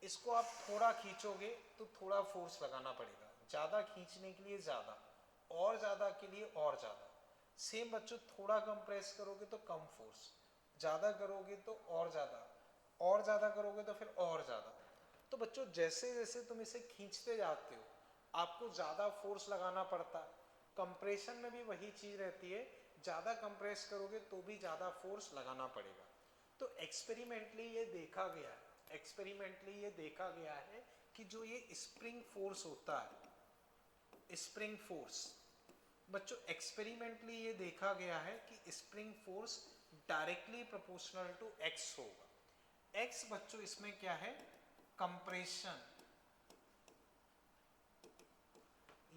इसको आप थोड़ा खींचोगे तो थोड़ा फोर्स लगाना पड़ेगा, ज़्यादा खींचने के लिए ज़्यादा, और ज़्यादा के लिए और ज़्यादा। सेम बच्चों थोड़ा कंप्रेस करोगे तो कम फोर्स, ज़्यादा करोगे तो और ज़्यादा, और ज़्यादा करोगे तो फिर और ज़्यादा। तो बच्चों जैसे जैसे तुम इसे खींचते जाते हो आपको ज़्यादा फोर्स लगाना पड़ता है। कंप्रेशन में भी वही चीज़ रहती है, ज़्यादा कंप्रेस करोगे तो भी ज़्यादा फोर्स लगाना पड़ेगा। तो एक्सपेरिमेंटली ये देखा गया है, एक्सपेरिमेंटली ये देखा गया है कि जो ये स्प्रिंग फोर्स होता है, स्प्रिंग फोर्स, बच्चों एक्सपेरिमेंटली ये देखा गया है कि spring force directly proportional to x होगा। x बच्चों इसमें क्या है, कंप्रेशन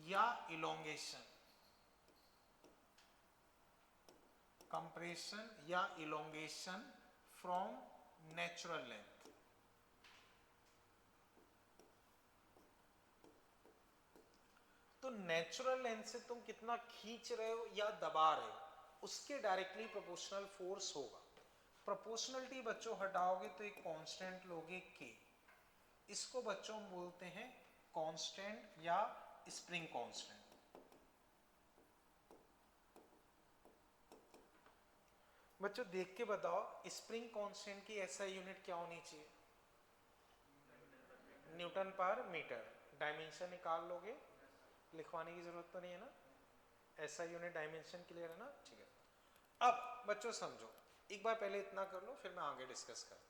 या इलोंगेशन, कंप्रेशन या इलोंगेशन फ्रॉम नेचुरल लेंथ। तो नेचुरल लेंथ से तुम कितना खींच रहे हो या दबा रहे हो, उसके डायरेक्टली प्रोपोर्शनल फोर्स होगा। प्रोपोर्शनलिटी बच्चों हटाओगे तो एक कांस्टेंट लोगे k, इसको बच्चों हम बोलते हैं कांस्टेंट या स्प्रिंग कांस्टेंट। बच्चों देख के बताओ स्प्रिंग कांस्टेंट की एसआई यूनिट क्या होनी चाहिए, न्यूटन पर मीटर। डायमेंशन निकाल लोगे, लिखवाने की जरूरत तो नहीं है ना, एसआई यूनिट डायमेंशन क्लियर है ना, ठीक है। अब बच्चों समझो, एक बार पहले इतना कर लो फिर मैं आगे डिस्कस करता हूं।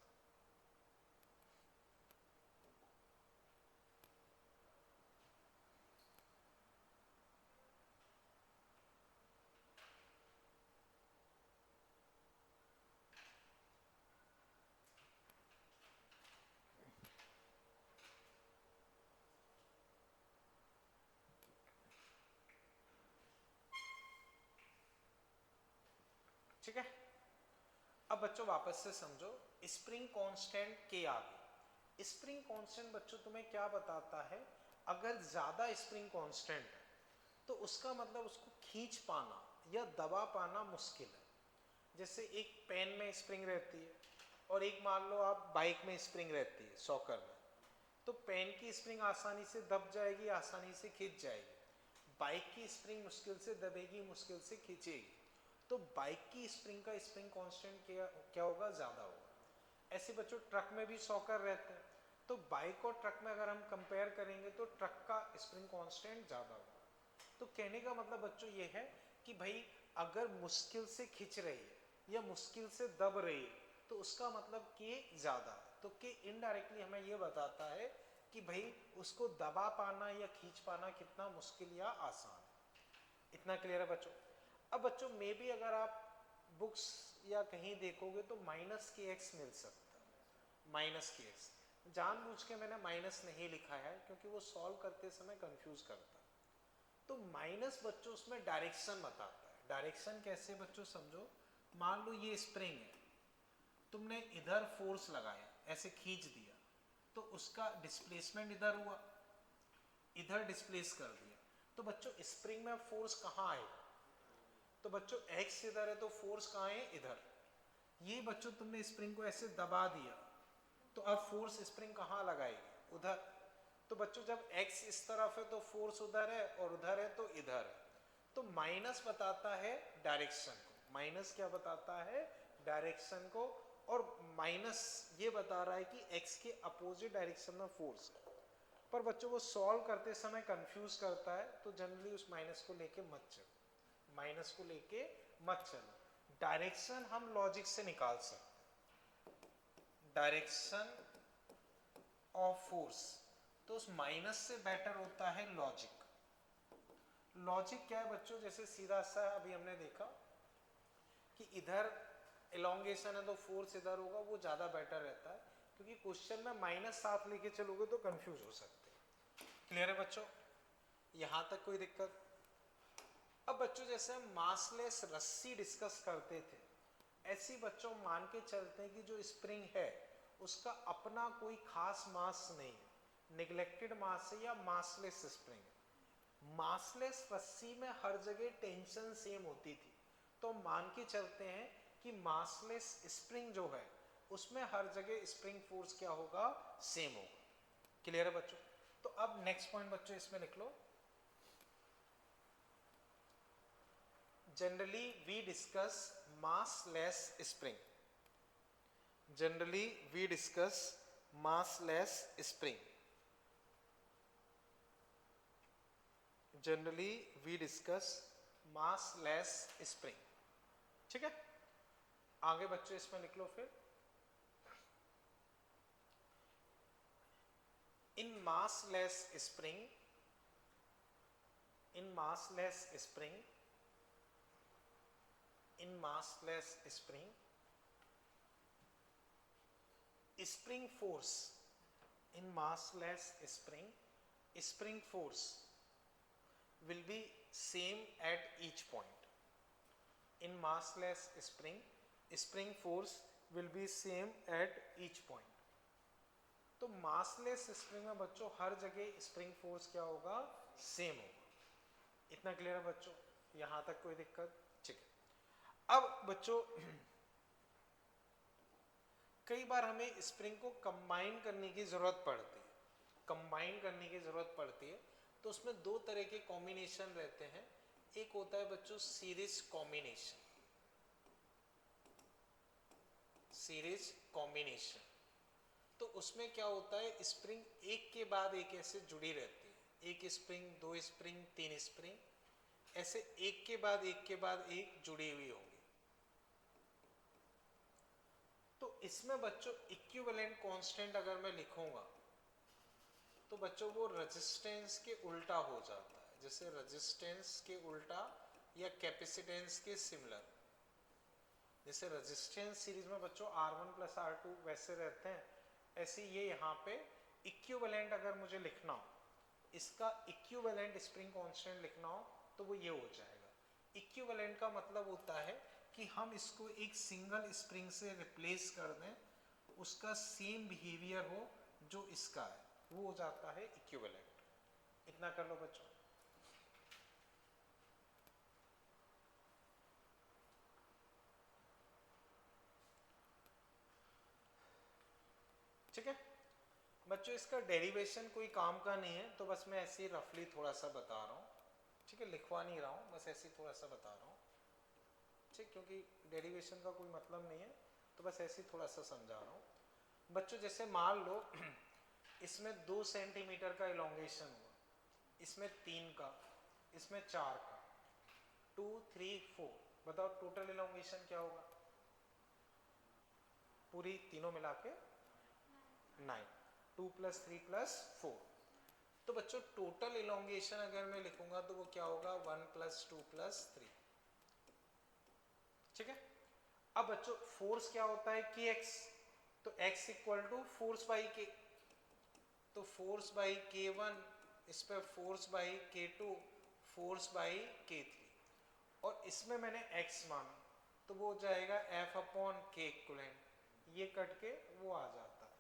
ठीक है, अब बच्चों वापस से समझो, स्प्रिंग कांस्टेंट के आगे स्प्रिंग कांस्टेंट बच्चों तुम्हें क्या बताता है, अगर ज्यादा स्प्रिंग कांस्टेंट है तो उसका मतलब उसको खींच पाना या दबा पाना मुश्किल है। जैसे एक पेन में स्प्रिंग रहती है और एक मान लो आप बाइक में स्प्रिंग रहती है सॉकर में, तो पेन की स्प्रिंग आसानी से दब जाएगी, आसानी से खींच जाएगी, बाइक की स्प्रिंग मुश्किल से दबेगी, मुश्किल से खींचेगी। तो बाइक की स्प्रिंग का स्प्रिंग कांस्टेंट क्या होगा, ज्यादा होगा। ऐसे बच्चों ट्रक में भी सॉकर रहते हैं, तो बाइक और ट्रक में अगर हम कंपेयर करेंगे तो ट्रक का स्प्रिंग कांस्टेंट ज्यादा होगा। तो कहने का मतलब बच्चों ये है कि भाई अगर मुश्किल से खींच रही है या मुश्किल से दब रही है तो उसका मतलब के ज्यादा है। तो के इनडायरेक्टली हमें ये बताता है कि भाई उसको दबा पाना या खींच पाना कितना मुश्किल या आसान है। इतना क्लियर है बच्चों। अब बच्चों में भी अगर आप बुक्स या कहीं देखोगे तो माइनस के एक्स मिल सकता है, माइनस के एक्स। जानबूझ के मैंने माइनस नहीं लिखा है क्योंकि वो सॉल्व करते समय कंफ्यूज करता है। तो माइनस बच्चों उसमें डायरेक्शन बताता है। डायरेक्शन कैसे बच्चों समझो, मान लो ये स्प्रिंग है, तुमने इधर फोर्स लगाया, ऐसे खींच दिया, तो उसका डिस्प्लेसमेंट इधर हुआ, इधर डिस्प्लेस कर दिया, तो बच्चों स्प्रिंग में फोर्स कहाँ आएगा, तो बच्चों एक्स इधर है तो फोर्स कहाँ है, इधर। ये बच्चों तुमने स्प्रिंग को ऐसे दबा दिया, तो अब फोर्स स्प्रिंग कहाँ लगाएगी, उधर। तो बच्चों जब x इस तरफ है तो फोर्स उधर है और उधर है तो इधर है। तो माइनस बताता है डायरेक्शन को, माइनस क्या बताता है, डायरेक्शन को। और माइनस ये बता रहा है कि x के अपोजिट डायरेक्शन में फोर्स है। पर बच्चों वो सॉल्व करते समय कंफ्यूज करता है, तो जनरली उस माइनस को लेके मत चलो, माइनस को लेके मत चलो। डायरेक्शन हम लॉजिक से निकाल सकते, डायरेक्शन ऑफ फोर्स, तो उस माइनस से बेटर होता है लॉजिक। लॉजिक क्या है बच्चों, जैसे सीधा सा अभी हमने देखा कि इधर एलोंगेशन है तो फोर्स इधर होगा, वो ज्यादा बेटर रहता है, क्योंकि क्वेश्चन में माइनस साथ लेके चलोगे तो कंफ्यूज हो सकते हैं। क्लियर है बच्चों, यहां तक कोई दिक्कत। अब बच्चों जैसे हम मासलेस रस्सी डिस्कस करते थे, ऐसी बच्चों मान के चलते हैं कि जो स्प्रिंग है उसका अपना कोई खास मास नहीं है, निगलेक्टेड मास है या मासलेस स्प्रिंग है। मासलेस रस्सी में हर जगह टेंशन सेम होती थी, तो मान के चलते हैं कि मासलेस स्प्रिंग जो है उसमें हर जगह स्प्रिंग फोर्स क्या होगा, सेम होगा। क्लियर है बच्चों। तो अब नेक्स्ट पॉइंट बच्चों इसमें लिख लो, generally we discuss massless spring, generally we discuss massless spring, generally we discuss massless spring। ठीक है, आगे बच्चों इसमें लिख लो फिर, in massless spring, in massless spring, in massless spring spring force in massless spring force will be same at each point. In massless spring force will be same at each point. तो massless spring में बच्चों हर जगह spring force क्या होगा, same होगा. इतना clear है बच्चों, यहां तक कोई दिक्कत? ठीक है. अब बच्चों कई बार हमें स्प्रिंग को कंबाइन करने की जरूरत पड़ती है. तो उसमें दो तरह के कॉम्बिनेशन रहते हैं. एक होता है बच्चों सीरीज कॉम्बिनेशन. तो उसमें क्या होता है, स्प्रिंग एक के बाद एक ऐसे जुड़ी रहती है. एक स्प्रिंग, दो स्प्रिंग, तीन स्प्रिंग, ऐसे एक के बाद एक जुड़ी हुई होंगी. तो इसमें बच्चों इक्विवेलेंट कांस्टेंट अगर मैं लिखूंगा तो बच्चों वो रेजिस्टेंस के उल्टा हो जाता है. जैसे रेजिस्टेंस के उल्टा या कैपेसिटेंस के सिमिलर. जैसे रेजिस्टेंस सीरीज में बच्चों R1 प्लस R2 वैसे रहते हैं, ऐसे ये यहाँ पे इक्विवेलेंट अगर मुझे लिखना हो, इसका इक्विवेलेंट स्प्रिंग कांस्टेंट लिखना हो तो वो ये हो जाएगा. इक्विवेलेंट का मतलब होता है कि हम इसको एक सिंगल स्प्रिंग से रिप्लेस कर दें, उसका सेम बिहेवियर हो जो इसका है, वो हो जाता है इक्विवेलेंट. इतना कर लो बच्चों. ठीक है बच्चों, इसका डेरिवेशन कोई काम का नहीं है, तो बस मैं ऐसे ही रफली थोड़ा सा बता रहा हूँ. ठीक है, लिखवा नहीं रहा हूँ, बस ऐसे ही थोड़ा सा बता रहा हूँ. ठीक, क्योंकि डेरिवेशन का कोई मतलब नहीं है, तो बस ऐसे ही थोड़ा सा समझा रहा हूँ. बच्चों जैसे मान लो इसमें 2 सेंटीमीटर का इलोंगेशन हुआ, इसमें 3 का, इसमें 4 का, 2, 3, 4. बताओ टोटल इलोंगेशन क्या होगा, पूरी तीनों मिला के 9. 2 + 3 + 4. तो बच्चों टोटल इलोंगेशन अगर मैं लिखूंगा तो वो क्या होगा, 1 + 2 + 3. ठीक है. अब बच्चों फोर्स क्या होता है, kx. तो x = फोर्स बाई k. तो फोर्स बाई k1, इस पे force by k2, force by k3. और इसमें मैंने x माना तो वो हो जाएगा F/k इक्विवेलेंट. ये कट के वो आ जाता है.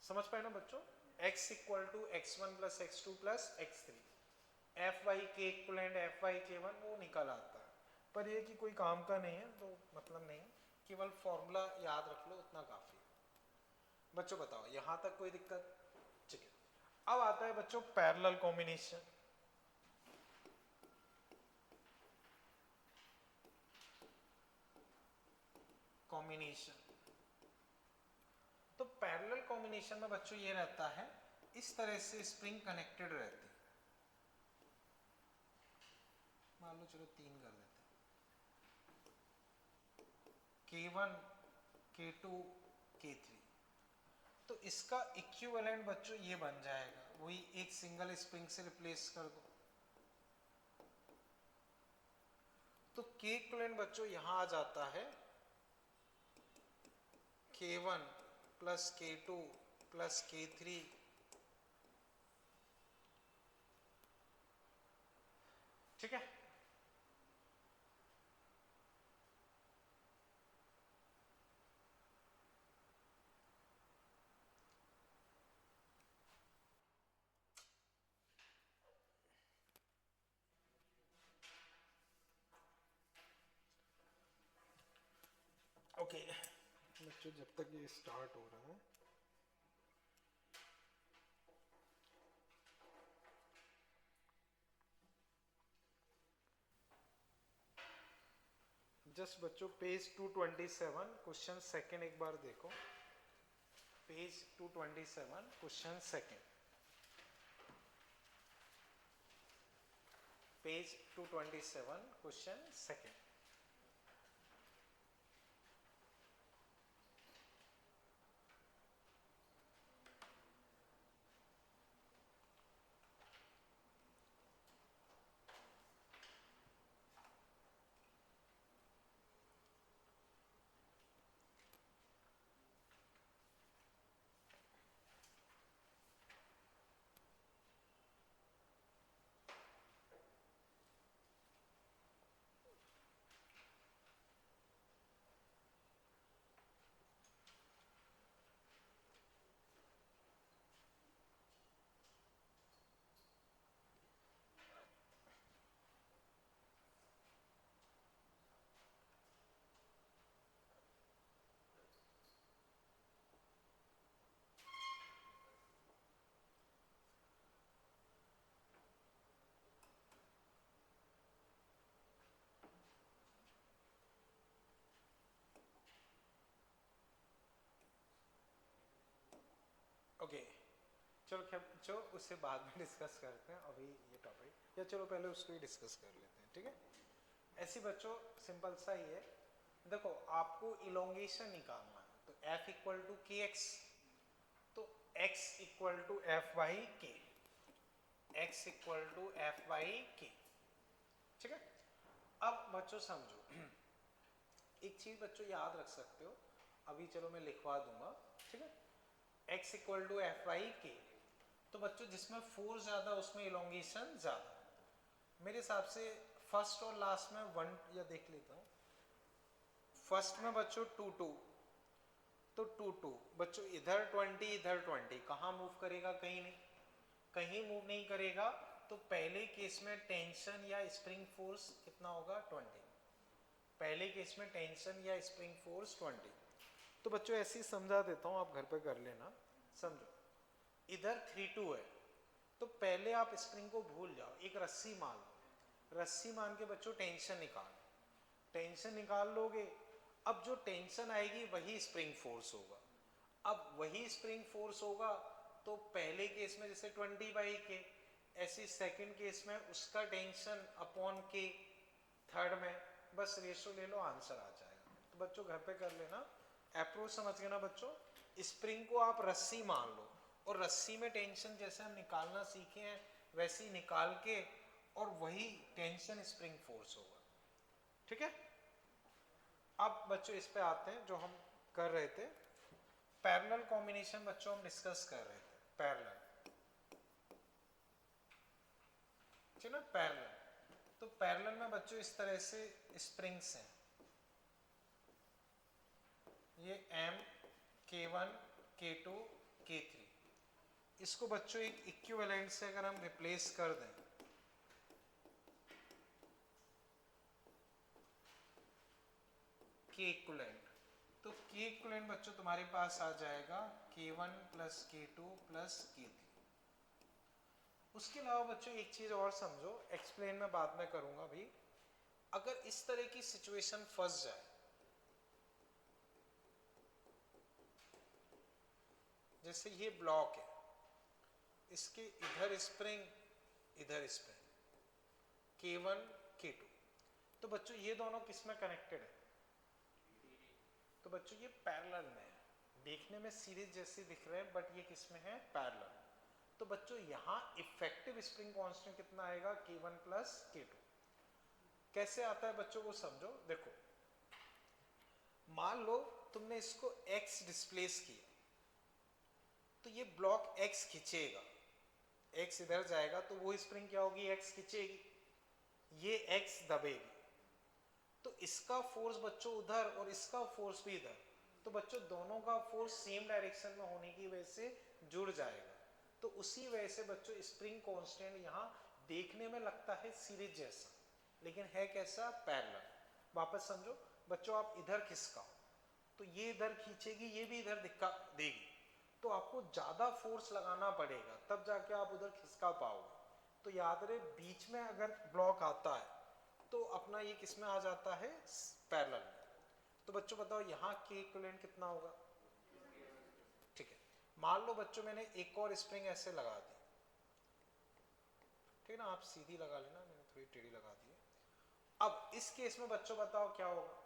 समझ पाए ना बच्चों, x = x1 + x2 + x3. F/k equivalent F/k1 वो निकल आता है. पर ये कि कोई काम का नहीं है, तो मतलब नहीं, केवल फॉर्मूला याद रख लो, उतना काफी. बच्चों बताओ यहां तक कोई दिक्कत? ठीक है. अब आता है बच्चों पैरेलल कॉम्बिनेशन. तो पैरेलल कॉम्बिनेशन में बच्चों ये रहता है, इस तरह से स्प्रिंग कनेक्टेड रहती है. मान लो चलो 3 कर देते हैं, K1, K2, K3. तो इसका इक्विवेलेंट बच्चों ये बन जाएगा, वही एक सिंगल स्प्रिंग से रिप्लेस कर दो. तो K इक्विवेलेंट बच्चों यहां आ जाता है K1 + K2 + K3. ठीक है. ओके बच्चों, जब तक ये स्टार्ट हो रहा है, जस्ट बच्चों पेज 227 क्वेश्चन सेकंड एक बार देखो. Page 227 question second. Page 227 question second. Okay चलो क्या बच्चों उससे बाद में डिस्कस करते हैं अभी ये टॉपिक, या चलो पहले उसको ही डिस्कस कर लेते हैं, ठीक है। ऐसी बच्चों सिंपल सा ही है, देखो आपको इलोंगेशन निकालना है तो f equal to k x, तो x equal to f by k, x equal to f by k, ठीक है। अब बच्चों समझो एक चीज बच्चों याद रख सकते हो, अभी चलो मैं लिखवा दूंगा, ठीक है। x equal to f by k, तो बच्चों जिसमें फोर्स ज्यादा उसमें इलोंगेशन ज्यादा, मेरे हिसाब से फर्स्ट और लास्ट में 1 या देख लेता हूँ, फर्स्ट में बच्चों 2 2, तो 2 2 बच्चों इधर 20 इधर 20, कहाँ मूव करेगा, कहीं नहीं, कहीं मूव नहीं करेगा, तो पहले केस में टेंशन या स्प्रिंग फोर्स कितना होगा 20, पहले केस में टेंशन या स्प्रिंग फोर्स 20। तो बच्चों ऐसे ही समझा देता हूँ, आप घर पे कर लेना, समझो इधर 3 2 है, तो पहले आप स्प्रिंग को भूल जाओ, एक रस्सी मान लो, रस्सी मान के बच्चों टेंशन निकालो, टेंशन निकाल लोगे, अब जो टेंशन आएगी वही स्प्रिंग फोर्स होगा, अब वही स्प्रिंग फोर्स होगा, तो पहले केस में जैसे 20 बाई के, ऐसे सेकंड केस में उसका टेंशन अपॉन के, थर्ड में बस रेशो ले लो, आंसर आ जाएगा। तो बच्चों घर पे कर लेना, अप्रोच समझ गए ना बच्चों, स्प्रिंग को आप रस्सी मान लो और रस्सी में टेंशन जैसे हम निकालना सीखे हैं वैसे ही निकाल के, और वही टेंशन स्प्रिंग फोर्स होगा, ठीक है। अब बच्चों इस पे आते हैं जो हम कर रहे थे, पैरेलल कॉम्बिनेशन बच्चों हम डिस्कस कर रहे थे, पैरेलल, ठीक है, पैरेलल। तो पैरेलल में बच्चों इस तरह से स्प्रिंग्स हैं, ये M K1 K2 K3, इसको बच्चों एक इक्विवेलेंट से अगर हम रिप्लेस कर दें, K इक्विवेलेंट, तो K इक्विवेलेंट बच्चों तुम्हारे पास आ जाएगा K1 plus K2 plus K3। उसके अलावा बच्चों एक चीज और समझो, एक्सप्लेन मैं बाद में करूंगा भी, अगर इस तरह की सिचुएशन फंस जाए, जैसे ये ब्लॉक है, इसके इधर स्प्रिंग इधर स्प्रिंग, K1 K2, तो बच्चों ये दोनों किस में कनेक्टेड है, तो बच्चों ये पैरेलल में है, देखने में सीरीज जैसे दिख रहे हैं बट ये किस में है, पैरेलल। तो बच्चों यहाँ इफेक्टिव स्प्रिंग कांस्टेंट कितना आएगा, K1 प्लस K2। कैसे आता है बच्चों को समझो, देखो मान लो तुमने इसको X डिस्प्लेस किया, तो ये ब्लॉक X खींचेगा, X इधर जाएगा तो वो स्प्रिंग क्या होगी, X खींचेगी, ये X दबेगी, तो इसका फोर्स बच्चों उधर और इसका फोर्स भी इधर, तो बच्चों दोनों का फोर्स सेम डायरेक्शन में होने की वजह से जुड़ जाएगा, तो उसी वजह से बच्चों स्प्रिंग कांस्टेंट यहाँ देखने में लगता है सीरीज जैसा, लेकिन है कैसा, पैरेलल। वापस समझो बच्चों, आप इधर खिसकाओ तो ये इधर खींचेगी, ये भी इधर दिखा देगी, तो आपको ज्यादा फोर्स लगाना पड़ेगा तब जाके आप उधर खिसका पाओगे। तो याद रहे बीच में अगर ब्लॉक आता है तो अपना ये किस में आ जाता है, पैरेलल में। तो बच्चों बताओ यहाँ के इक्विवेलेंट कितना होगा, ठीक है। मान लो बच्चों मैंने एक और स्प्रिंग ऐसे लगा दी, ठीक है ना, आप सीधी लगा लेना, मैंने थोड़ी टेढ़ी लगा दी है। अब इस केस में बच्चों बताओ क्या होगा,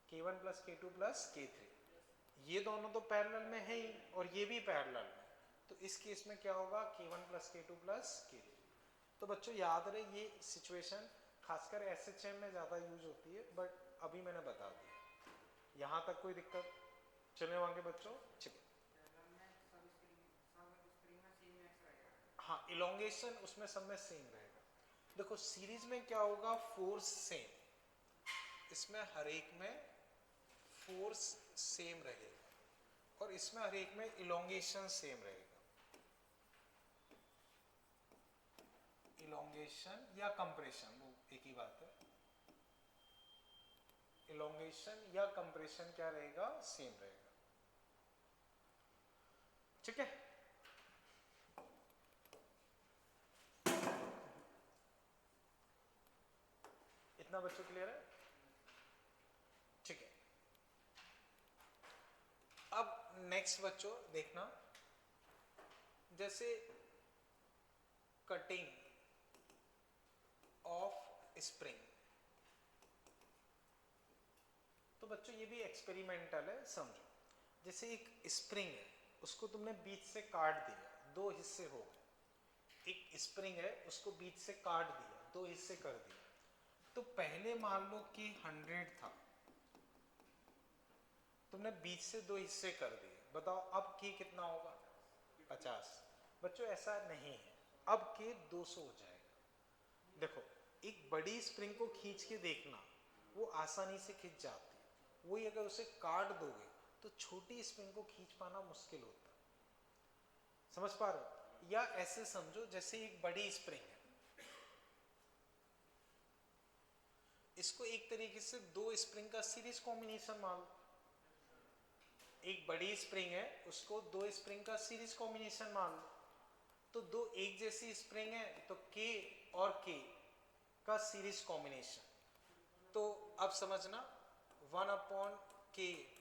K1 plus K2 plus K3, ये दोनों तो पैरेलल में है ही और ये भी पैरेलल में, तो इस केस में क्या होगा, K1 plus K2 plus K3। तो बच्चों याद रहे ये सिचुएशन खासकर SHM में ज़्यादा यूज होती है, बट अभी मैंने बता दिया। यहाँ तक कोई दिक्कत, चलने वांगे बच्चों, ठीक है। हाँ इलोंगेशन उसमें सब में सेम रहेगा। देखो सीरीज में क्या होगा, फोर्स सेम, इसमें हर एक में फोर्स सेम रहेगा और इसमें हर एक में इलोंगेशन सेम रहेगा, इलोंगेशन या कंप्रेशन वो एक ही बात है, इलोंगेशन या कंप्रेशन क्या रहेगा, सेम रहेगा, ठीक है। इतना बच्चों क्लियर है, ठीक है। अब नेक्स्ट बच्चों देखना, जैसे कटिंग ऑफ स्प्रिंग, तो बच्चों ये भी एक्सपेरिमेंटल है, समझो। जैसे एक स्प्रिंग है, उसको तुमने बीच से काट दिया, दो हिस्से हो गए। एक स्प्रिंग है, उसको बीच से काट दिया, दो हिस्से कर दिया। तो पहले मान लो कि 100 था, तुमने बीच से दो हिस्से कर दिए, बताओ अब की कितना होगा? 50। बच्चों ऐसा नहीं है, अब के 200 हो जाएगा। देखो, एक बड़ी स्प्रिंग को खींच के देखना, वो आसानी से खींच जाती है। वही अगर उसे काट दोगे तो छोटी स्प्रिंग को खींच पाना मुश्किल होता है। समझ पा रहे हो? या ऐसे समझो, जैसे एक बड़ी स्प्रिंग है, इसको एक तरीके से दो स्प्रिंग का सीरीज कॉम्बिनेशन मान लो। एक बड़ी स्प्रिंग है, उसको दो स्प्रिंग का सीरीज कॉम्बिनेशन मान लो। तो दो एक जैसी स्प्रिंग है, तो K और K का सीरीज कॉम्बिनेशन। तो अब समझना, 1/K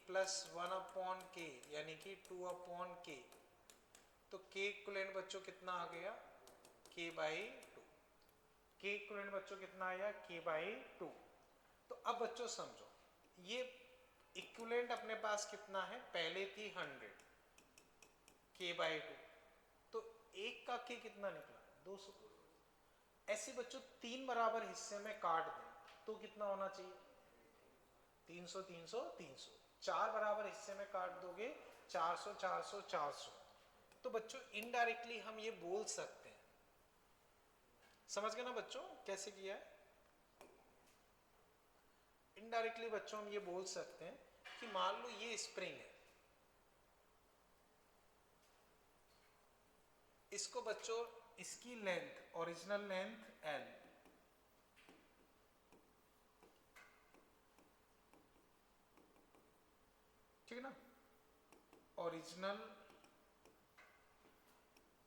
प्लस 1/K यानी कि 2/K। तो K इक्विवेलेंट बच्चों कितना आ गया? K/2। K इक्विवेलेंट बच्चों कितना आया? K/2। तो अब बच्चों समझो, ये इक्विवेलेंट अपने पास कितना है? पहले थी 100, K/2। तो एक का K कितना निकला? 200। ऐसे बच्चों तीन बराबर हिस्से में काट दें तो कितना होना चाहिए? 300 300 300। चार बराबर हिस्से में काट दोगे 400 400 400। तो बच्चों इनडायरेक्टली हम ये बोल सकते हैं, समझ गए ना बच्चों कैसे किया है? इनडायरेक्टली बच्चों हम ये बोल सकते हैं कि मान लो ये स्प्रिंग है, इसको बच्चों इसकी लेंथ, ओरिजिनल लेंथ L, ठीक है ना? Original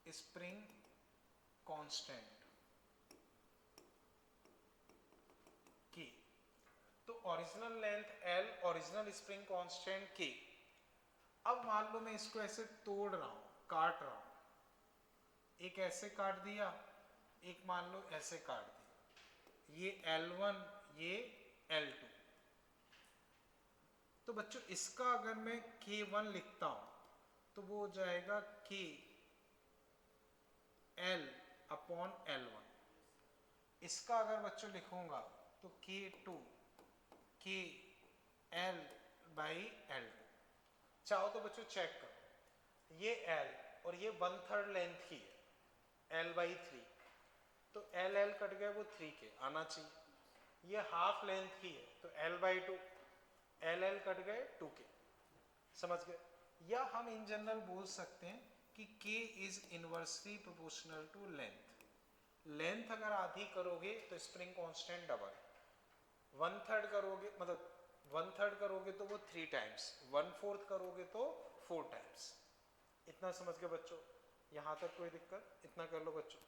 spring constant K। तो original length L, original spring constant K। अब मान लो मैं इसको ऐसे तोड़ रहा हूं, काट रहा हूं, एक ऐसे काट दिया, एक मान लो ऐसे काट दिया, ये L1 ये L2। तो बच्चों इसका अगर मैं K1 लिखता हूं तो वो हो जाएगा K L/L1। इसका अगर बच्चों लिखूंगा तो K2 K L/L2। चाहो तो बच्चों चेक करो, ये L और ये 1/3 लेंथ की है, L/3। तो L कट गया, वो 3K आना चाहिए। ये हाफ लेंथ की है तो L/2, L कट गए 2K। समझ गए? या हम इन जनरल बोल सकते हैं कि K is inversely proportional to length. Length अगर आधी करोगे तो स्प्रिंग कांस्टेंट डबल, 1/3 करोगे मतलब 1/3 करोगे तो वो 3 टाइम्स, 1/4 करोगे तो 4 टाइम्स। इतना समझ गए बच्चों? यहां तक कोई दिक्कत? इतना कर लो बच्चों।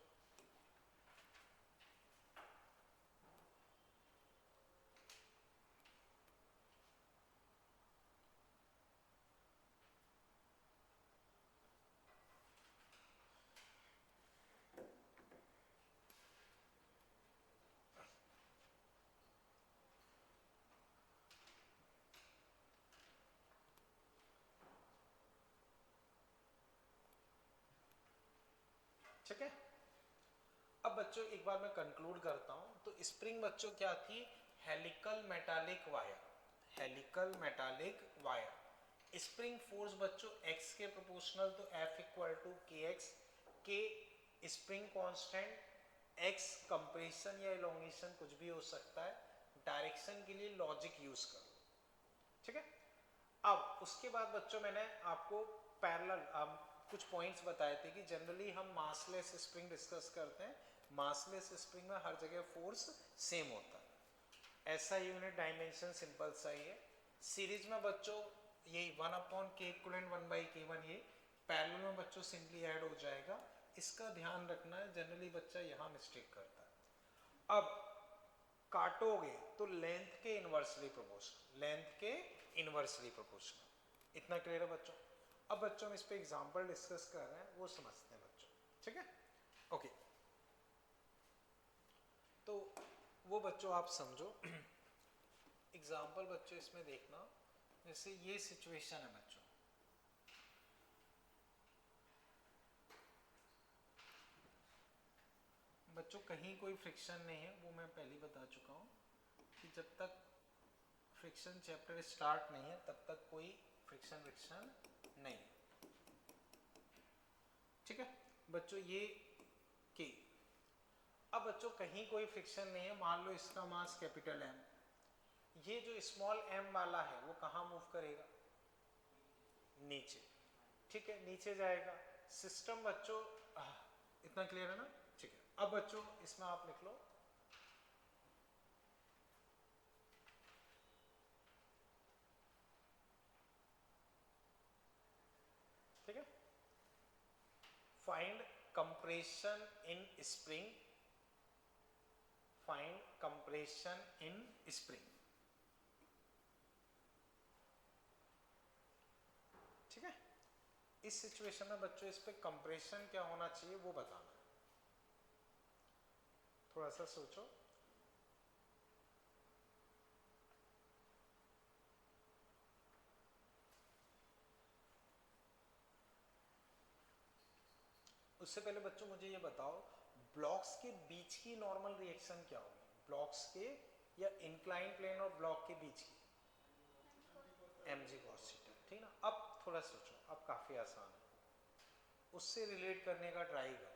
ठीक है, अब बच्चों एक बार मैं कंक्लूड करता हूं। तो स्प्रिंग बच्चों क्या थी? Helical metallic wire, helical metallic wire. Spring force बच्चों x के प्रोपोर्शनल, तो F = kx। k spring constant, x compression या इलोंगेशन कुछ भी हो सकता है। डायरेक्शन के लिए लॉजिक यूज करो, ठीक है? अब उसके बाद बच्चों मैंने आपको पैरेलल कुछ पॉइंट्स बताए थे कि जनरली हम मासलेस स्प्रिंग डिस्कस करते हैं। मासलेस स्प्रिंग में हर जगह फोर्स सेम होता है, ऐसा यूनिट डायमेंशन सिंपल सा ही है। सीरीज में बच्चों यही 1/K इक्विवेलेंट 1/K1, ये पैरेलल में बच्चों सिंपली ऐड हो जाएगा। इसका ध्यान रखना है, जनरली बच्चा यहाँ मिस्टेक करता है। अब काटोगे तो लेंथ के इनवर्सली प्रोपोर्शनल, लेंथ के इनवर्सली प्रोपोर्शनल। इतना क्लियर है बच्चों? अब बच्चों हम इस पे एग्जांपल डिस्कस कर रहे हैं, वो समझते हैं बच्चों, ठीक है। ओके, तो वो बच्चों आप समझो एग्जांपल बच्चों इसमें देखना, जैसे ये सिचुएशन है बच्चों, बच्चों कहीं कोई फ्रिक्शन नहीं है, वो मैं पहले बता चुका हूँ कि जब तक फ्रिक्शन चैप्टर स्टार्ट नहीं है तब तक कोई फ्रिक्शन नहीं, ठीक है बच्चों। ये के, अब बच्चों कहीं कोई फ्रिक्शन नहीं है, मान लो इसका मास कैपिटल एम, ये जो स्मॉल एम वाला है वो कहाँ मूव करेगा, नीचे, ठीक है, नीचे जाएगा। सिस्टम बच्चों इतना क्लियर है ना, ठीक है। अब बच्चों इसमें आप लिख लो, ठीक है, find compression in spring, find compression in spring, ठीक है। इस सिचुएशन में बच्चों इस पे कंप्रेशन क्या होना चाहिए वो बताना, थोड़ा सा सोचो। उससे पहले बच्चों मुझे ये बताओ, ब्लॉक्स के बीच की नॉर्मल रिएक्शन क्या होगी, ब्लॉक्स के या इंक्लाइन प्लेन और ब्लॉक के बीच की, mg cos थीटा, ठीक ना। अब थोड़ा सोचो, अब काफी आसान है, उससे रिलेट करने का ट्राई करो।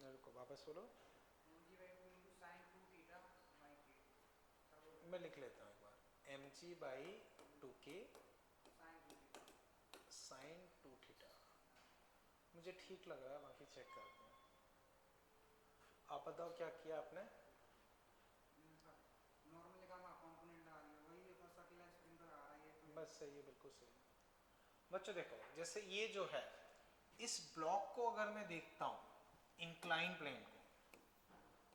रुको वापस बोलो, मैं लिख लेता हूँ एक बार, mg/2k sin 2 थीटा, मुझे ठीक लग रहा है, बाकी चेक करते हैं। आप बताओ क्या किया आपने, बस सही है, बिल्कुल सही। बच्चों देखो, जैसे ये जो है, इस ब्लॉक को अगर मैं देखता हूँ इंक्लाइन प्लेन को,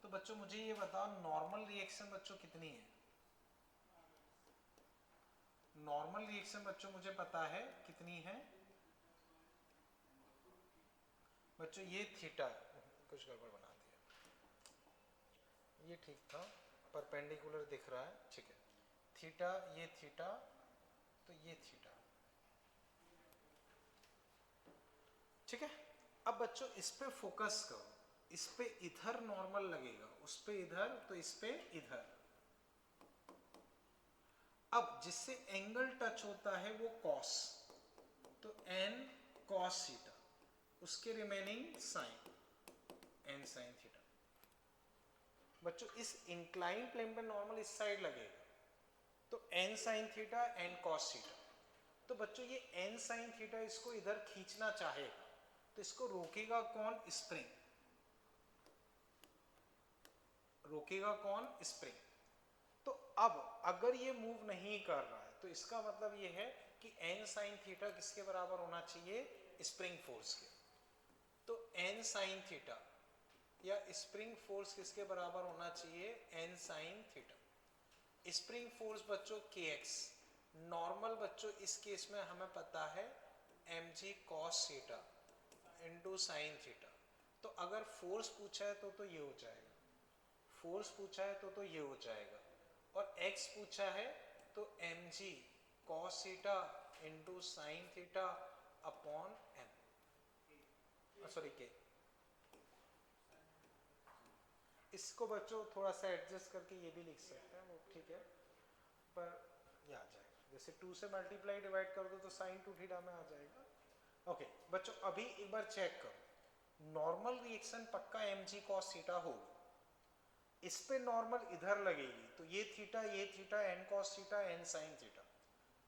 तो बच्चों मुझे ये बताओ नॉर्मल रिएक्शन बच्चों कितनी है, नॉर्मल रिएक्शन बच्चों मुझे पता है कितनी है बच्चों, ये थीटा, कुछ गड़बड़ बना दिया, ये ठीक था, परपेंडिकुलर दिख रहा है, ठीक है, थीटा, ये थीटा, तो ये थीटा, ठीक है। अब बच्चों इस पे फोकस करो, इस पे इधर नॉर्मल लगेगा, उस पे इधर, तो इस पे इधर। अब जिससे एंगल टच होता है वो कॉस, तो n cos थीटा, उसके remaining sine, n sin theta. बच्चों इस इंक्लाइन प्लेन पे नॉर्मल इस साइड लगेगा, तो n sin theta, n cos theta. तो बच्चों ये n sin थीटा इसको इधर खींचना चाहेगा, तो इसको रोकेगा कौन, स्प्रिंग, रोकेगा कौन, स्प्रिंग। तो अब अगर ये मूव नहीं कर रहा है तो इसका मतलब ये है कि n sin थीटा किसके बराबर होना चाहिए, स्प्रिंग फोर्स के। तो n sin थीटा या स्प्रिंग फोर्स किसके बराबर होना चाहिए, n sin theta. Spring force बच्चों kx, नॉर्मल बच्चों इस केस में हमें पता है mg cos theta into sine theta. तो अगर फोर्स पूछा है तो ये हो जाएगा, फोर्स पूछा है तो ये हो जाएगा, और x पूछा है तो mg cos theta into sine theta upon m, sorry k। इसको बच्चों थोड़ा सा एडजस्ट करके ये भी लिख सकते हैं, वो ठीक है, पर ये आ जाएगा, जैसे 2 से मल्टीप्लाई डिवाइड कर दो तो साइन 2 थीटा में आ जाएगा। ओके बच्चों अभी एक बार चेक करो, नॉर्मल रिएक्शन पक्का mg cos थीटा होगा, इस पे नॉर्मल इधर लगेगी, तो ये theta n cos theta n sin theta,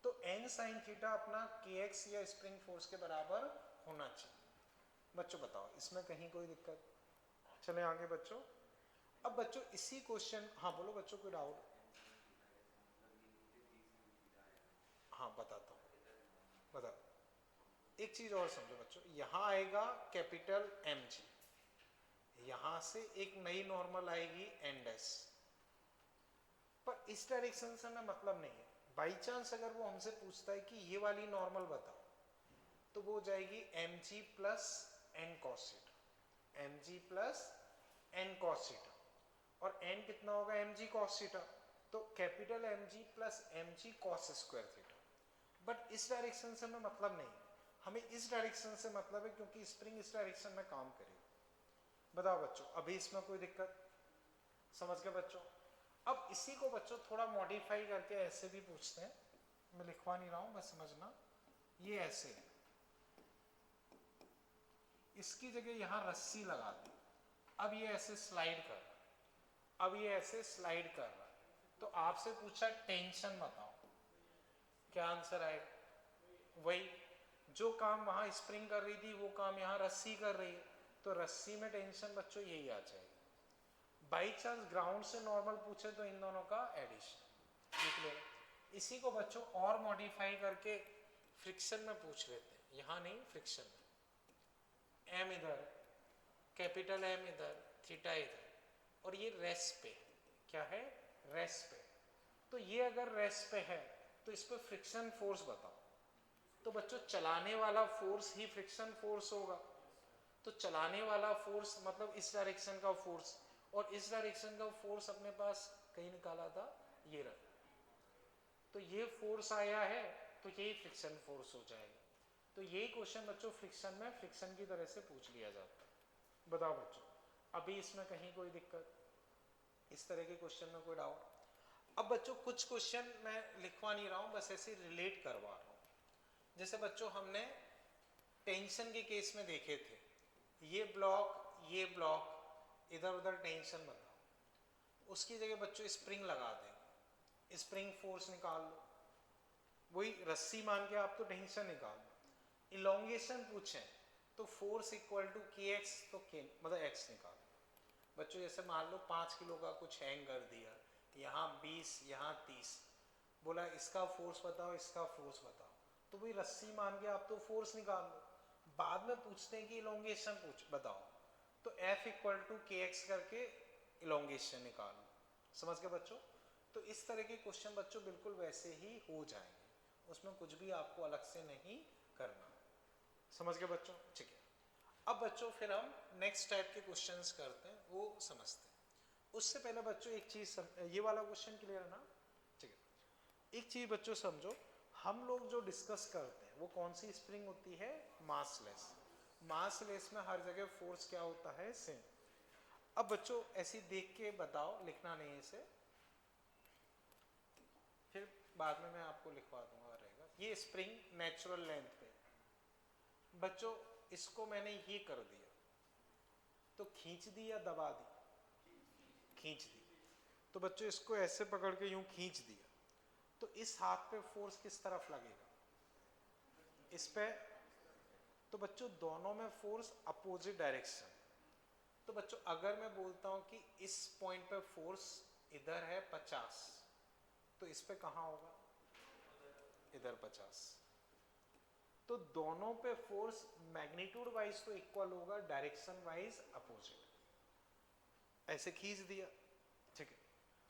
तो n sin थीटा अपना kx या स्प्रिंग फोर्स के बराबर होना चाहिए। बच्चों बताओ इसमें कहीं कोई दिक्कत, चले आगे बच्चों। अब बच्चों इसी क्वेश्चन, हाँ बोलो बच्चों कोई डाउट, बताता हूँ, बताओ। एक चीज और समझो बच्चों, यहाँ आएगा कैपिटल एम जी, यहाँ से एक नई नॉर्मल आएगी एन डैश, पर इस डायरेक्शन से हमें मतलब नहीं है। बाई चांस अगर वो हमसे पूछता है कि ये वाली नॉर्मल बताओ, तो वो हो जाएगी m g plus n cos theta, m g plus n cos theta, और एन कितना होगा एम जी कॉसिटा, तो capital m g plus m g cos square theta. But इस डायरेक्शन से हमें मतलब नहीं, हमें इस डायरेक्शन से मतलब है क्योंकि स्प्रिंग इस डायरेक्शन में काम करेगी। बताओ बच्चों, अभी इसमें कोई दिक्कत? समझ गए बच्चों? अब इसी को बच्चों थोड़ा मॉडिफाई करके ऐसे भी पूछते हैं, मैं लिखवा नहीं रहा हूं, बस समझना। ये ऐसे है, इसकी जगह यहां रस्सी लगा दी, अब ये ऐसे स्लाइड कर रहा है, अब ये ऐसे स्लाइड कर रहा है, तो आपसे पूछा टेंशन बताओ, क्या आंसर आएगा? वही जो काम वहां स्प्रिंग कर रही थी वो काम यहाँ रस्सी कर रही है, तो रस्सी में टेंशन बच्चों यही आ जाएगी। बाई चांस ग्राउंड से नॉर्मल पूछे तो इन दोनों का एडिशन लिख लेना। इसी को बच्चों और मॉडिफाई करके फ्रिक्शन में पूछ लेते हैं, यहाँ नहीं फ्रिक्शन में। एम इधर, कैपिटल एम इधर, थीटा इधर, और ये रेस्ट पे, क्या है? रेस्ट पे। तो ये अगर रेस्ट पे है तो इस पर फ्रिक्शन फोर्स बताओ। तो बच्चों चलाने वाला फोर्स ही फ्रिक्शन फोर्स होगा, तो चलाने वाला फोर्स मतलब इस डायरेक्शन का फोर्स, और इस डायरेक्शन का फोर्स अपने पास कहीं निकाला था, ये रहा, तो ये फोर्स आया है, तो यही फ्रिक्शन फोर्स हो जाएगा। तो यही क्वेश्चन बच्चों फ्रिक्शन में फ्रिक्शन की तरह से पूछ लिया जाता है। बताओ बच्चों, अभी इसमें कहीं कोई दिक्कत? इस तरह के क्वेश्चन में कोई डाउट? अब बच्चों कुछ क्वेश्चन मैं लिखवा नहीं रहा हूं, बस ऐसे रिलेट करवा रहा हूं। जैसे बच्चों हमने टेंशन के केस में देखे थे, ये ब्लॉक इधर उधर टेंशन बताओ, उसकी जगह बच्चों स्प्रिंग लगा देंगे, स्प्रिंग फोर्स निकाल लो, वही रस्सी मान के आप तो टेंशन निकाल लो। इलोंगेशन पूछें तो force equal to k x, तो के मतलब एक्स निकाल लो। बच्चों जैसे मान लो 5 किलो का कुछ हैंग कर दिया, यहाँ 20 यहाँ 30, बोला इसका फोर्स बताओ, इसका फोर्स बताओ, तो वही रस्सी मान के आप तो फोर्स निकाल लो। बाद में पूछते हैं कि इलोंगेशन पूछ बताओ, तो F equal to k x करके इलोंगेशन निकाल लो। समझ गए बच्चों? तो इस तरह के क्वेश्चन बच्चों बिल्कुल वैसे ही हो जाएंगे, उसमें कुछ भी आपको अलग से नहीं करना। समझ गए बच्चों? ठीक है। अब बच्चों फिर हम नेक्स्ट टाइप के क्वेश्चंस करते हैं, वो समझते हैं। उससे पहले बच्चों एक चीज ये वाला क्वेश्चन क्लियर है ना? ठीक है। एक चीज बच्चों समझो, हम लोग जो डिस्कस करते हैं वो कौन सी स्प्रिंग होती है? मासलेस। मासलेस में हर जगह फोर्स क्या होता है? सेम। अब बच्चों ऐसी देख के बताओ, लिखना नहीं है इसे, फिर बाद में मैं आपको लिखवा दूंगा रहेगा। ये स्प्रिंग नेचुरल लेंथ पे बच्चों, इसको मैंने ये कर दिया, तो खींच दी या दबा दी? खींच दी। तो बच्चों इसको ऐसे पकड़ के यूं खींच दिया, तो इस हाथ पे फोर्स किस तरफ लगेगा? इस पे। तो बच्चों दोनों में फोर्स अपोजिट डायरेक्शन। तो बच्चों अगर मैं बोलता हूं कि इस पॉइंट पे फोर्स इधर है 50, तो इस पे कहां होगा? इधर 50। तो दोनों पे फोर्स मैग्नीट्यूड वाइज तो इक्वल होगा, डायरेक्शन वाइज अपोजिट। ऐसे खींच दिया, ठीक है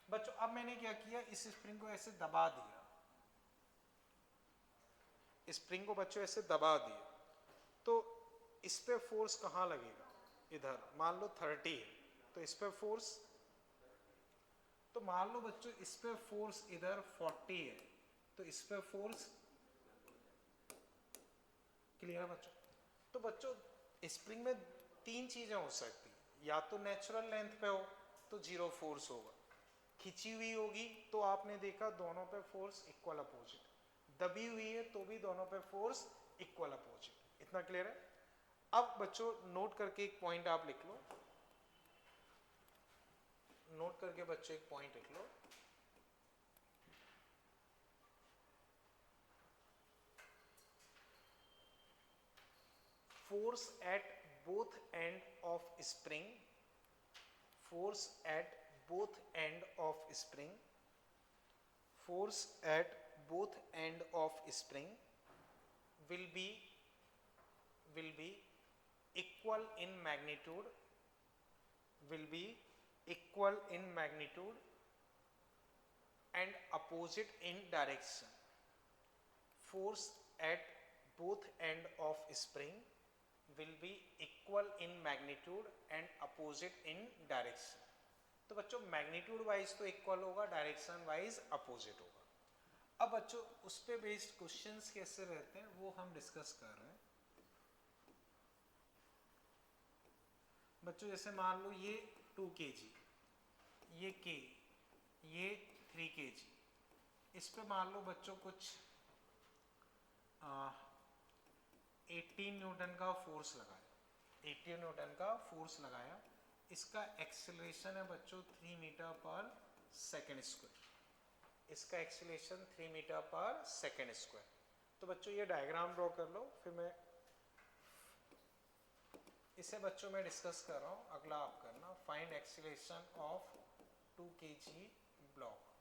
बच्चों। अब मैंने क्या किया, इस स्प्रिंग को ऐसे दबा दिया, स्प्रिंग को बच्चों ऐसे दबा दिया, तो इस पे फोर्स कहां लगेगा? इधर। मान लो 30 है, तो इस पे फोर्स, तो मान लो बच्चों इस पे फोर्स इधर 40 है, तो इस पे फोर्स। क्लियर है बच्चों? तो बच्चों स्प्रिंग में 3 चीजें हो सकती, या तो नेचुरल लेंथ पे हो तो 0 फोर्स होगा, खिंची हुई होगी तो आपने देखा दोनों पे फोर्स इक्वल अपोजिट, दबी हुई है तो भी दोनों पे फोर्स इक्वल अपोजिट। इतना क्लियर है? अब बच्चों नोट करके एक पॉइंट आप लिख लो, नोट करके बच्चों एक पॉइंट लिख लो, force at both end of spring, force at both end of spring, force at both end of spring will be equal in magnitude, and opposite in direction. Force at both end of spring will be equal in magnitude and opposite in direction. तो बच्चों magnitude wise तो equal होगा, direction wise opposite होगा. अब बच्चों उस पे based questions कैसे रहते हैं वो हम डिस्कस कर रहे हैं. बच्चों जैसे मान लो ये 2 kg, ये K, ये 3 kg, इस पे मान लो बच्चों कुछ 18 न्यूटन का फोर्स लगाया, 18 न्यूटन का फोर्स लगाया. इसका एक्सेलरेशन है बच्चों 3 मीटर पर सेकेंड स्क्वायर. इसका एक्सेलरेशन 3 मीटर पर सेकेंड स्क्वायर. तो बच्चों ये डायग्राम ड्रॉ कर लो, फिर मैं इसे बच्चों में डिस्कस कर रहा हूँ. अगला आप करना, find acceleration of 2 kg block.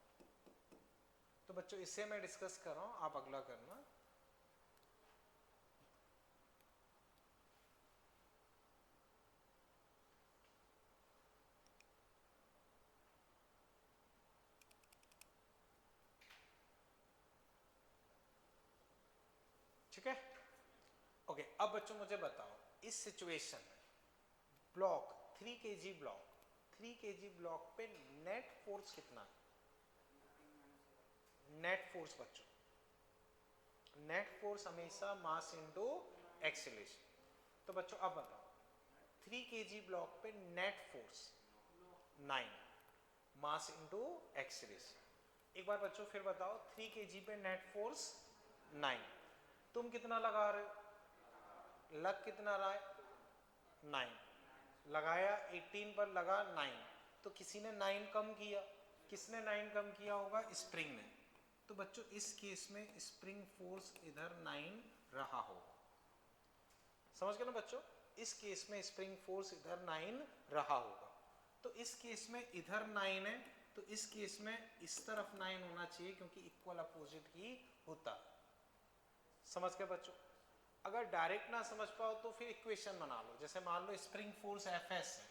तो बच्चों इसे मैं डिस्कस कर रहा हूँ, आप अगला करना. ठीक है, ओके. अब बच्चों मुझे बताओ इस सिचुएशन में block 3 kg block, 3 kg block पे नेट फोर्स कितना है? नेट फोर्स बच्चों, नेट फोर्स हमेशा मास इनटू एक्सीलरेशन. तो बच्चों अब बताओ 3 kg ब्लॉक पे net force 9, mass into acceleration. एक बार बच्चों फिर बताओ 3 kg पे नेट फोर्स 9, तुम कितना लगा रहे हो? लग कितना रहा है? 9 लगाया, 18 पर लगा 9, तो किसी ने 9 कम किया. किसने 9 कम किया होगा? स्प्रिंग ने. तो बच्चों इस केस में स्प्रिंग फोर्स इधर 9 रहा होगा. समझ गए ना बच्चों? इस केस में स्प्रिंग फोर्स इधर 9 रहा होगा. तो इस केस में इधर 9 है, तो इस केस में इस तरफ 9 होना चाहिए क्योंकि इक्वल अपोजिट ही होता है. समझ गए बच्चों? अगर डायरेक्ट ना समझ पाओ तो फिर इक्वेशन बना लो. जैसे मान लो स्प्रिंग फोर्स Fs है,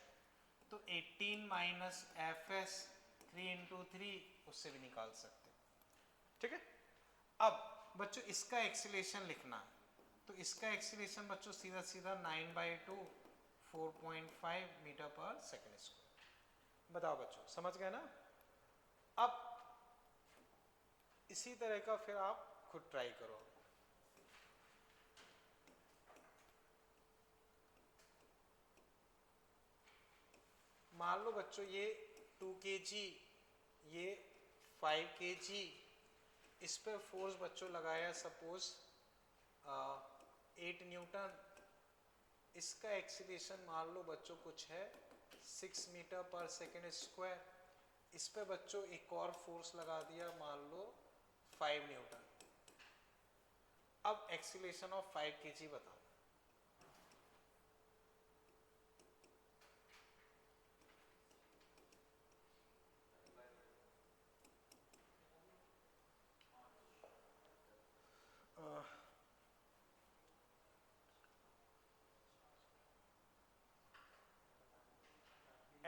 तो 18 माइनस Fs 3 इंटू 3, उससे भी निकाल सकते. ठीक है. अब बच्चों इसका एक्सीलरेशन लिखना है, तो इसका एक्सीलरेशन बच्चों सीधा सीधा 9/2 4.5 मीटर पर सेकेंड स्क्वायर. बताओ बच्चों, समझ गए ना? अब इसी तरह का फिर आप खुद ट्राई करो. मान लो बच्चों ये 2 kg, ये 5 kg, इस पे फोर्स बच्चों लगाया सपोज 8 न्यूटन. इसका एक्सीलरेशन मान लो बच्चों कुछ है 6 मीटर पर सेकेंड स्क्वायर. इस पे बच्चों एक और फोर्स लगा दिया, मान लो 5 न्यूटन. अब एक्सीलरेशन ऑफ 5 kg बताओ.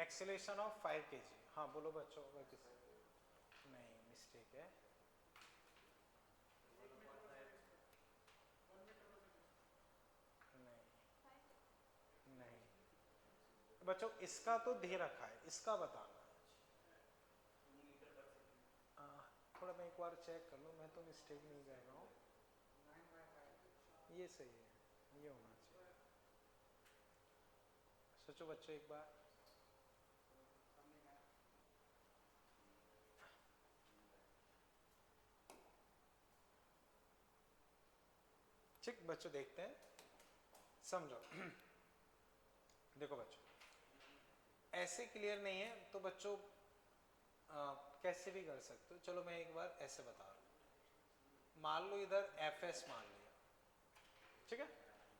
Acceleration of 5 kg. हाँ बोलो बच्चों. नहीं, मिस्टेक है. नहीं नहीं बच्चों, इसका तो दे रखा है, इसका बताना. थोड़ा मैं एक बार चेक कर लूँ, मैं तो मिस्टेक नहीं कर रहा हूँ. ये सही है, ये होना चाहिए. सोचो बच्चों एक बार. ठीक बच्चों, देखते हैं, समझो. देखो बच्चों, ऐसे क्लियर नहीं है तो बच्चों कैसे भी कर सकते हो. चलो मैं एक बार ऐसे बता रहा हूँ. मान लो इधर Fs मान लिया. ठीक है,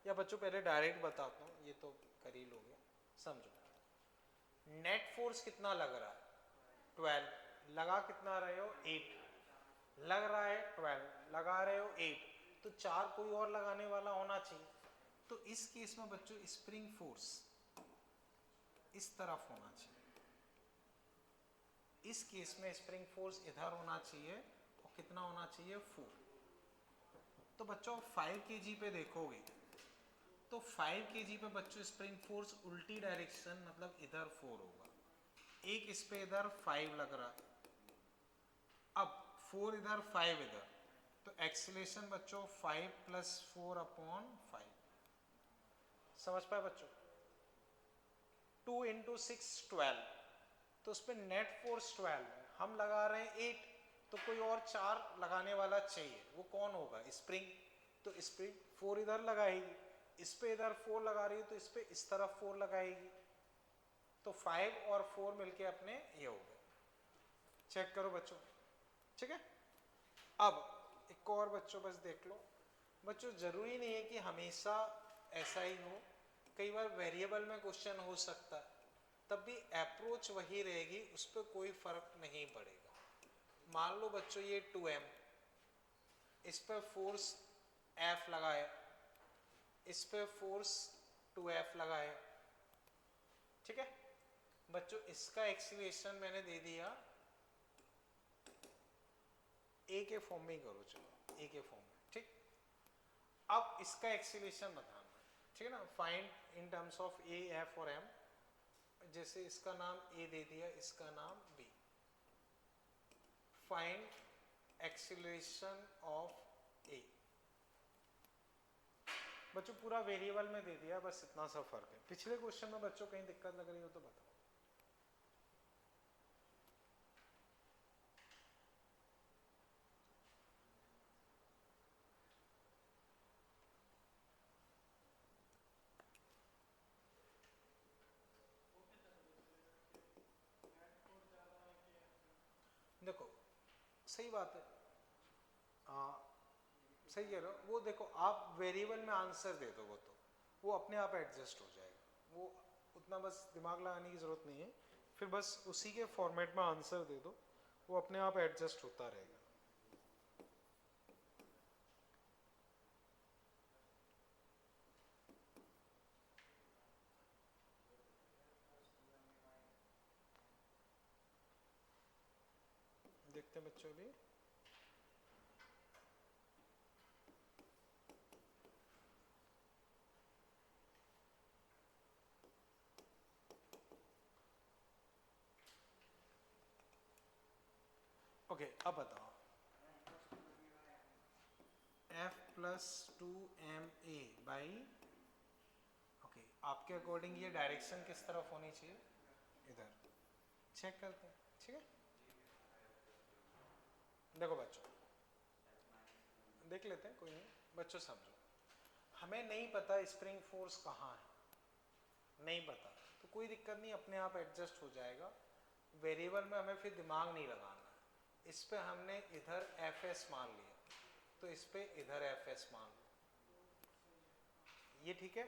या बच्चों पहले डायरेक्ट बताता हूँ, ये तो कर ही लोगे. समझो नेट फोर्स कितना लग रहा है? 12. लगा कितना रहे हो? 8. लग रहा है 12, लगा रहे हो 8, तो 4 कोई और लगाने वाला होना चाहिए। तो इस केस में बच्चों स्प्रिंग फोर्स इस तरफ होना चाहिए, इस केस में स्प्रिंग फोर्स इधर होना चाहिए, और कितना होना चाहिए 4। तो बच्चों 5 kg पे देखोगे तो 5 kg पे बच्चों स्प्रिंग फोर्स उल्टी डायरेक्शन मतलब इधर 4 होगा, एक इस पे इधर 5 लग रहा है, अब 4 इधर 5 इधर, तो एक्सीलरेशन बच्चों 5 + 4/5। समझ पाए बच्चों? 2 × 6 12, तो उस पर नेट फोर्स 12 है, हम लगा रहे हैं 8, तो कोई और 4 लगाने वाला चाहिए, वो कौन होगा? स्प्रिंग। तो स्प्रिंग 4 इधर लगाएगी, इस पे इधर 4 लगा रही है, तो इस पे इस तरफ 4 लगाएगी, तो 5 और 4 मिलके अपने ये हो गए। चेक करो बच्चों, ठीक है। अब एक और बच्चों बस देख लो बच्चों, जरूरी नहीं है कि हमेशा ऐसा ही हो, कई बार वेरिएबल में क्वेश्चन हो सकता है, तब भी अप्रोच वही रहेगी, उस पर कोई फर्क नहीं पड़ेगा। मान लो बच्चों ये 2m, इस पर फोर्स F लगाया, इस पे फोर्स 2F लगाया, ठीक है बच्चों। इसका एक्सीलरेशन मैंने दे दिया A के फॉर्म में ही करो, चलो A के फॉर्म में, ठीक। अब इसका एक्सीलरेशन बताना, ठीक है ना, find in terms of A, F और M। जैसे इसका नाम A दे दिया, इसका नाम B। Find acceleration of A। बच्चों पूरा वेरिएबल में दे दिया, बस इतना सा फर्क है। पिछले क्वेश्चन में बच्चों कहीं दिक्कत लग रही हो तो बताओ। देखो सही बात है, सही कह रहे हो, वो देखो आप वेरिएबल में आंसर दे दो, वो अपने आप एडजस्ट हो जाएगा, वो उतना बस दिमाग लगाने की ज़रूरत नहीं है, फिर बस उसी के फॉर्मेट में आंसर दे दो, वो अपने आप एडजस्ट होता रहेगा। देखते हैं बच्चों भी, ओके अब बताओ F + 2ma बाई, ओके आपके अकॉर्डिंग ये डायरेक्शन किस तरफ होनी चाहिए? इधर। चेक करते हैं, ठीक है। देखो बच्चों देख लेते हैं, कोई नहीं बच्चों, समझो हमें नहीं पता स्प्रिंग फोर्स कहाँ है, नहीं पता तो कोई दिक्कत नहीं, अपने आप एडजस्ट हो जाएगा। वेरिएबल में हमें फिर दिमाग नहीं लगाना, इस पे हमने इधर Fs मान लिया, तो इस पे इधर Fs मान लो, ये ठीक है।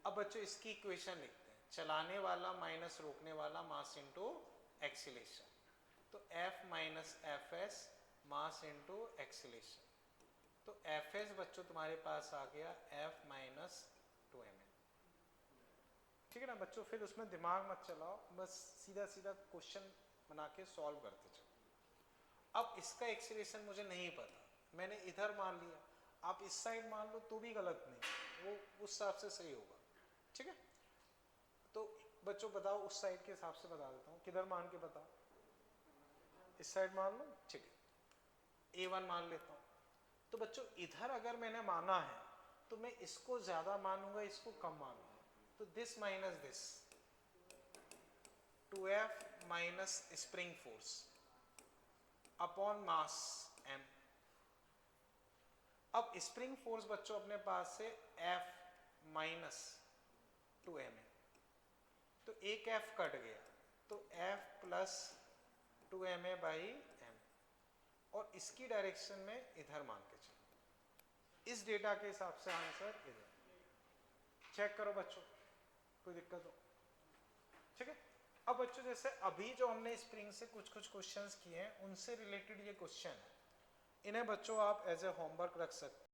अब बच्चों इसकी इक्वेशन लिखते हैं, चलाने वाला माइनस रोकने वाला मास इनटू एक्सीलरेशन, तो F - Fs mass into acceleration, तो Fs बच्चों तुम्हारे पास आ गया F - 2ma, ठीक है ना बच्चों। फिर उसमें दिमाग मत चलाओ, बस सीधा सीधा क्वेश्चन बना के सॉल्व करते चलो। अब इसका एक्सीलरेशन मुझे नहीं पता, मैंने इधर मान लिया, आप इस साइड मान लो तो भी गलत नहीं, वो उस हिसाब से सही होगा, ठीक है। तो बच्चों बताओ, उस साइड के हिसाब से बता देता हूँ, किधर मान के बताओ, इस साइड मान लो, ठीक है। A1 मान लेता हूँ, तो बच्चों इधर अगर मैंने माना है तो मैं इसको ज्यादा मानूंगा, इसको कम मानूंगा, तो this minus this, 2F minus spring force upon mass m। अब स्प्रिंग फोर्स बच्चों अपने पास से F - 2ma, तो एक F कट गया, तो F + 2ma बाई m, और इसकी डायरेक्शन में इधर मान के चलो, इस डेटा के हिसाब से आंसर इधर। चेक करो बच्चों, कोई दिक्कत हो, ठीक है। अब बच्चों जैसे अभी जो हमने स्प्रिंग से कुछ क्वेश्चंस किए हैं, उनसे रिलेटेड ये क्वेश्चन है, इन्हें बच्चों आप एज ए होमवर्क रख सकते